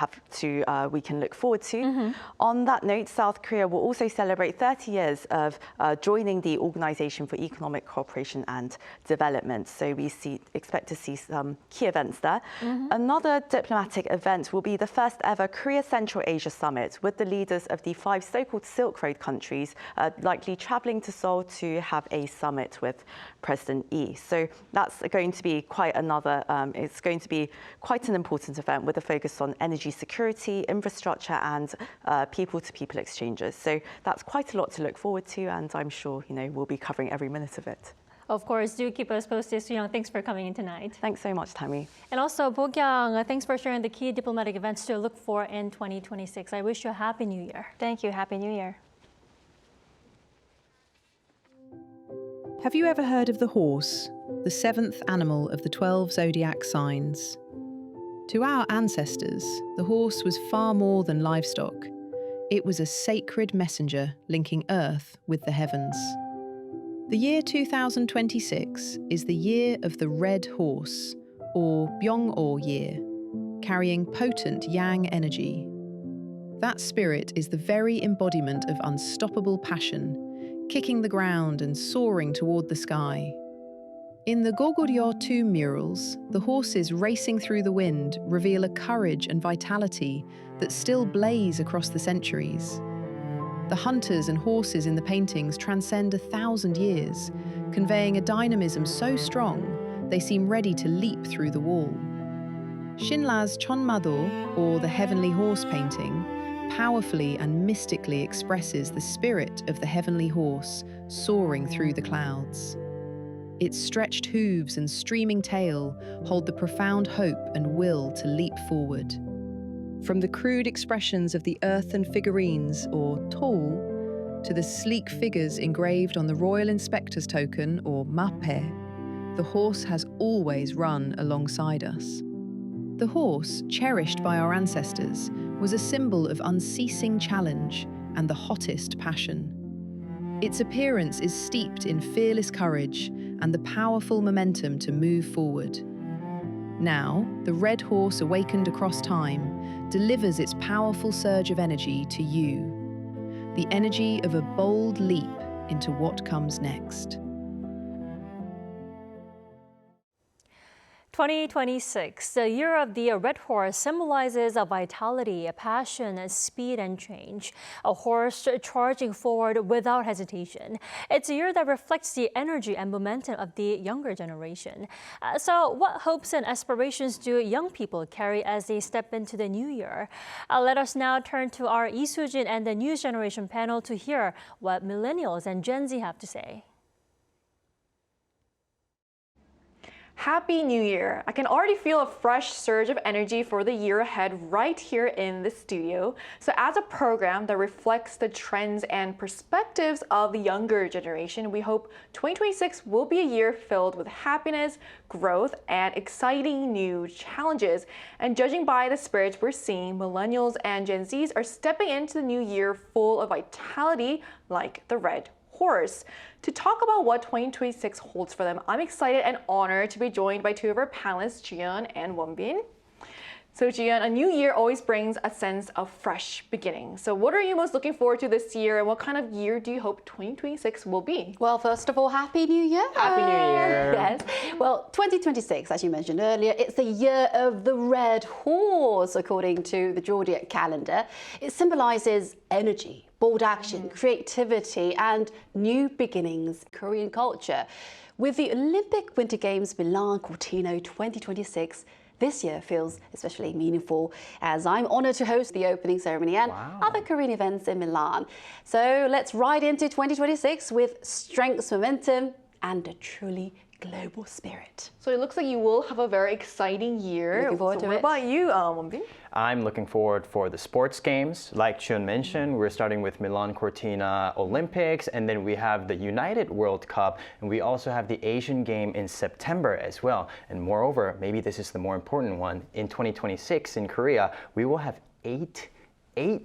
can look forward to. On that note, South Korea will also celebrate 30 years of joining the Organization for Economic Cooperation and Development. So we expect to see some key events there. Another diplomatic event will be the first ever Korea Central Asia Summit, with the leaders of the 5 so-called Silk Road countries likely traveling to Seoul to have a summit with President Lee. So that's going to be quite it's going to be quite an important event with a focus on energy security, infrastructure, and people-to-people exchanges. So that's quite a lot to look forward to, and I'm sure, we'll be covering every minute of it. Of course, do keep us posted. Soo-young, thanks for coming in tonight. Thanks so much, Tammy. And also, Bo-kyung, thanks for sharing the key diplomatic events to look for in 2026. I wish you a Happy New Year. Thank you. Happy New Year. Have you ever heard of the horse, the 7th animal of the 12 zodiac signs? To our ancestors, the horse was far more than livestock. It was a sacred messenger linking Earth with the heavens. The year 2026 is the year of the red horse, or Byong-o year, carrying potent yang energy. That spirit is the very embodiment of unstoppable passion, kicking the ground and soaring toward the sky. In the Goguryeo tomb murals, the horses racing through the wind reveal a courage and vitality that still blaze across the centuries. The hunters and horses in the paintings transcend 1,000 years, conveying a dynamism so strong they seem ready to leap through the wall. Shinla's Chonmado, or the Heavenly Horse painting, powerfully and mystically expresses the spirit of the heavenly horse soaring through the clouds. Its stretched hooves and streaming tail hold the profound hope and will to leap forward. From the crude expressions of the earthen figurines, or toll, to the sleek figures engraved on the Royal Inspector's token, or mape, the horse has always run alongside us. The horse, cherished by our ancestors, was a symbol of unceasing challenge and the hottest passion. Its appearance is steeped in fearless courage and the powerful momentum to move forward. Now, the red horse awakened across time delivers its powerful surge of energy to you, the energy of a bold leap into what comes next. 2026, the year of the red horse, symbolizes a vitality, a passion, a speed and change. A horse charging forward without hesitation. It's a year that reflects the energy and momentum of the younger generation. So what hopes and aspirations do young people carry as they step into the new year? Let us now turn to our Lee Soo-jin and the News Generation panel to hear what millennials and Gen Z have to say. Happy New Year! I can already feel a fresh surge of energy for the year ahead right here in the studio. So as a program that reflects the trends and perspectives of the younger generation, we hope 2026 will be a year filled with happiness, growth, and exciting new challenges. And judging by the spirit we're seeing, millennials and Gen Zs are stepping into the new year full of vitality like the red horse. To talk about what 2026 holds for them, I'm excited and honored to be joined by two of our panelists, Jiyeon and Wonbin. So Jiyeon, a new year always brings a sense of fresh beginning. So what are you most looking forward to this year, and what kind of year do you hope 2026 will be? Well, first of all, Happy New Year. Happy New Year. Yes. Well, 2026, as you mentioned earlier, it's the year of the red horse, according to the zodiac calendar. It symbolizes energy, bold action, creativity, and new beginnings in Korean culture. With the Olympic Winter Games Milan Cortina 2026, this year feels especially meaningful as I'm honored to host the opening ceremony and other Korean events in Milan. So let's ride into 2026 with strength, momentum, and a truly global spirit. So it looks like you will have a very exciting year. Looking forward to it. What about you, Wonbin? I'm looking forward for the sports games. Like Chun mentioned, we're starting with Milan Cortina Olympics, and then we have the United World Cup, and we also have the Asian Game in September as well. And moreover, maybe this is the more important one, in 2026 in Korea, we will have eight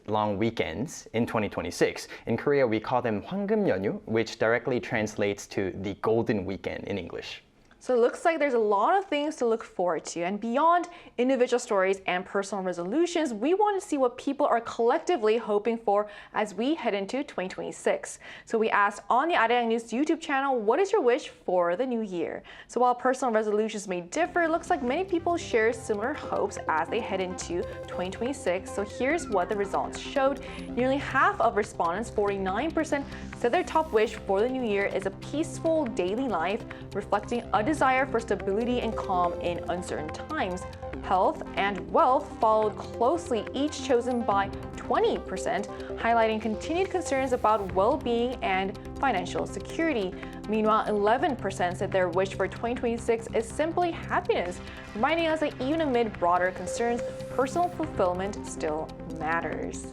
long weekends in 2026. In Korea, we call them 황금 연휴, which directly translates to the golden weekend in English. So it looks like there's a lot of things to look forward to. And beyond individual stories and personal resolutions, we want to see what people are collectively hoping for as we head into 2026. So we asked on the Arirang News YouTube channel, what is your wish for the new year? So while personal resolutions may differ, it looks like many people share similar hopes as they head into 2026. So here's what the results showed. Nearly half of respondents, 49%, said their top wish for the new year is a peaceful daily life, reflecting a desire for stability and calm in uncertain times. Health and wealth followed closely, each chosen by 20%, highlighting continued concerns about well-being and financial security. Meanwhile, 11% said their wish for 2026 is simply happiness, reminding us that even amid broader concerns, personal fulfillment still matters.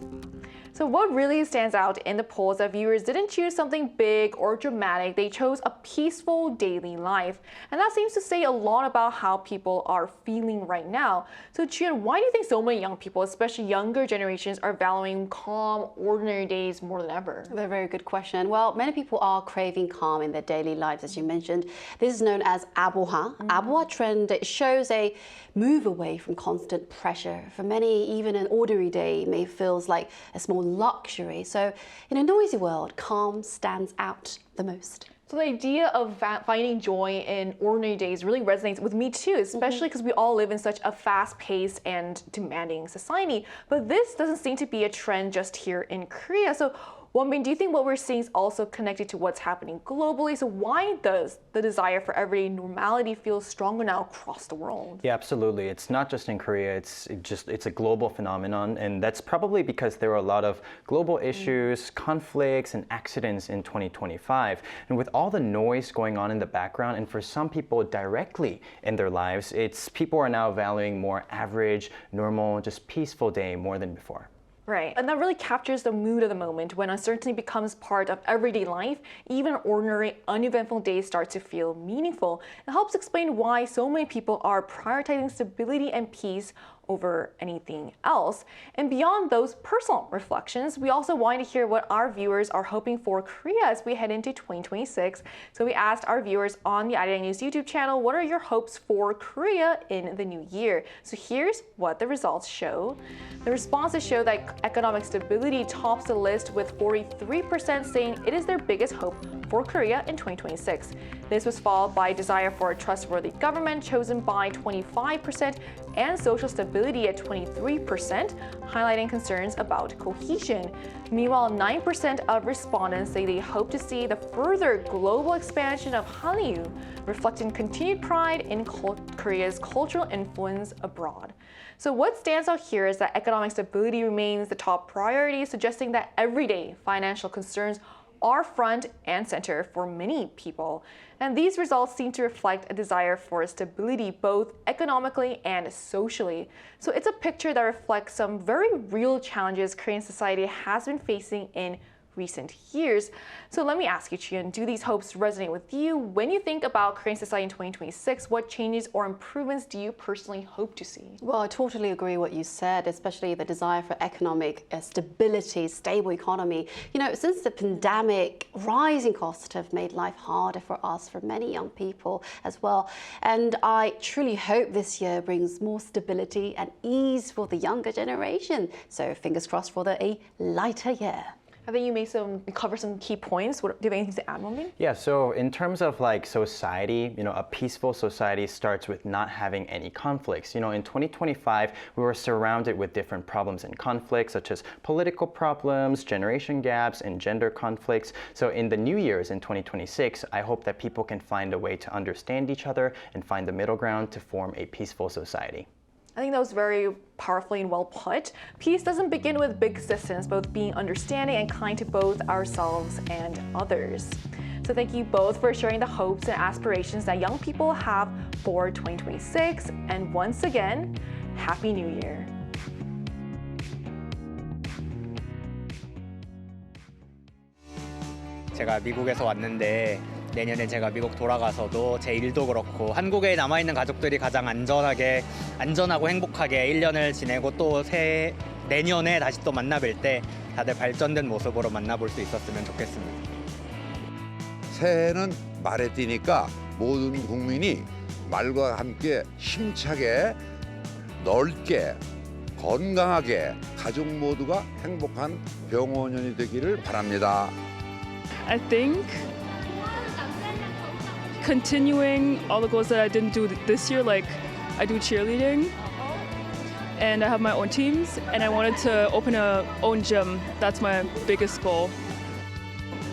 So what really stands out in the polls that viewers didn't choose something big or dramatic, they chose a peaceful daily life. And that seems to say a lot about how people are feeling right now. So Jiyeon, why do you think so many young people, especially younger generations, are valuing calm, ordinary days more than ever? A very good question. Well, many people are craving calm in their daily lives, as you mentioned. This is known as aboha. Aboha trend, it shows a move away from constant pressure. For many, even an ordinary day may feel like a small luxury. So in a noisy world, calm stands out the most. So the idea of finding joy in ordinary days really resonates with me too, especially because we all live in such a fast-paced and demanding society. But this doesn't seem to be a trend just here in Korea. So Wonbin, do you think what we're seeing is also connected to what's happening globally? So why does the desire for everyday normality feel stronger now across the world? Yeah, absolutely. It's not just in Korea, it's a global phenomenon, and that's probably because there are a lot of global issues, conflicts, and accidents in 2025. And with all the noise going on in the background, and for some people directly in their lives, people are now valuing more average, normal, just peaceful day more than before. Right, and that really captures the mood of the moment. When uncertainty becomes part of everyday life, even ordinary, uneventful days start to feel meaningful. It helps explain why so many people are prioritizing stability and peace over anything else. And beyond those personal reflections, we also wanted to hear what our viewers are hoping for Korea as we head into 2026. So we asked our viewers on the Arirang News YouTube channel, what are your hopes for Korea in the new year? So here's what the results show. The responses show that economic stability tops the list, with 43% saying it is their biggest hope for Korea in 2026. This was followed by desire for a trustworthy government, chosen by 25%, and social stability at 23%, highlighting concerns about cohesion. Meanwhile, 9% of respondents say they hope to see the further global expansion of Hallyu, reflecting continued pride in Korea's cultural influence abroad. So what stands out here is that economic stability remains the top priority, suggesting that everyday financial concerns are front and center for many people. And these results seem to reflect a desire for stability both economically and socially. So it's a picture that reflects some very real challenges Korean society has been facing in recent years. So let me ask you, Chien, do these hopes resonate with you? When you think about Korean society in 2026, what changes or improvements do you personally hope to see? Well, I totally agree what you said, especially the desire for economic stability, stable economy. You know, since the pandemic, rising costs have made life harder for us, for many young people as well. And I truly hope this year brings more stability and ease for the younger generation. So fingers crossed for a lighter year. I think you cover some key points. Do you have anything to add, Wonbin? Yeah, so in terms of like society, a peaceful society starts with not having any conflicts. In 2025, we were surrounded with different problems and conflicts, such as political problems, generation gaps, and gender conflicts. So in the new years in 2026, I hope that people can find a way to understand each other and find the middle ground to form a peaceful society. I think that was very powerfully and well put. Peace doesn't begin with big systems, both being understanding and kind to both ourselves and others. So thank you both for sharing the hopes and aspirations that young people have for 2026. And once again, Happy New Year. 제가 미국에서 왔는데 내년에 제가 미국 돌아가서도 제 일도 그렇고 한국에 남아있는 가족들이 가장 안전하고 행복하게 1년을 지내고 또 내년에 다시 또 만나뵐 때 다들 발전된 모습으로 만나볼 수 있었으면 좋겠습니다. 새해는 말에 띄니까 모든 국민이 말과 함께 힘차게 넓게 건강하게 가족 모두가 행복한 병원년이 되기를 바랍니다. I think continuing all the goals that I didn't do this year, like I do cheerleading and I have my own teams and I wanted to open a own gym. That's my biggest goal.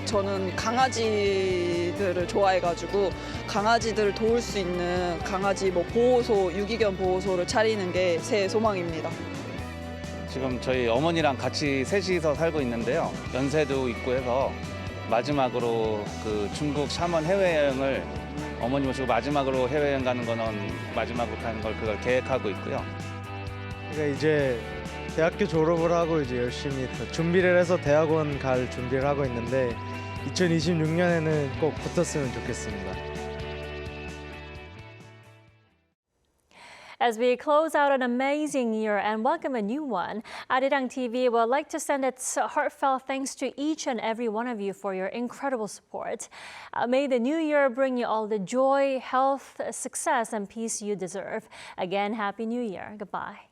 저는 강아지들을 좋아해가지고 강아지들을 도울 수 있는 강아지 보호소, 유기견 보호소를 차리는 게 제 소망입니다. 지금 저희 어머니랑 같이 셋이서 살고 있는데요. 연세도 있고 해서 마지막으로 그 중국 샤먼 해외여행을 어머니 모시고 마지막으로 해외여행 가는 거는 마지막으로 가는 걸 그걸 계획하고 있고요. 그러니까 이제 대학교 졸업을 하고 이제 열심히 준비를 해서 대학원 갈 준비를 하고 있는데 2026년에는 꼭 붙었으면 좋겠습니다. As we close out an amazing year and welcome a new one, Arirang TV would like to send its heartfelt thanks to each and every one of you for your incredible support. May the new year bring you all the joy, health, success, and peace you deserve. Again, Happy New Year. Goodbye.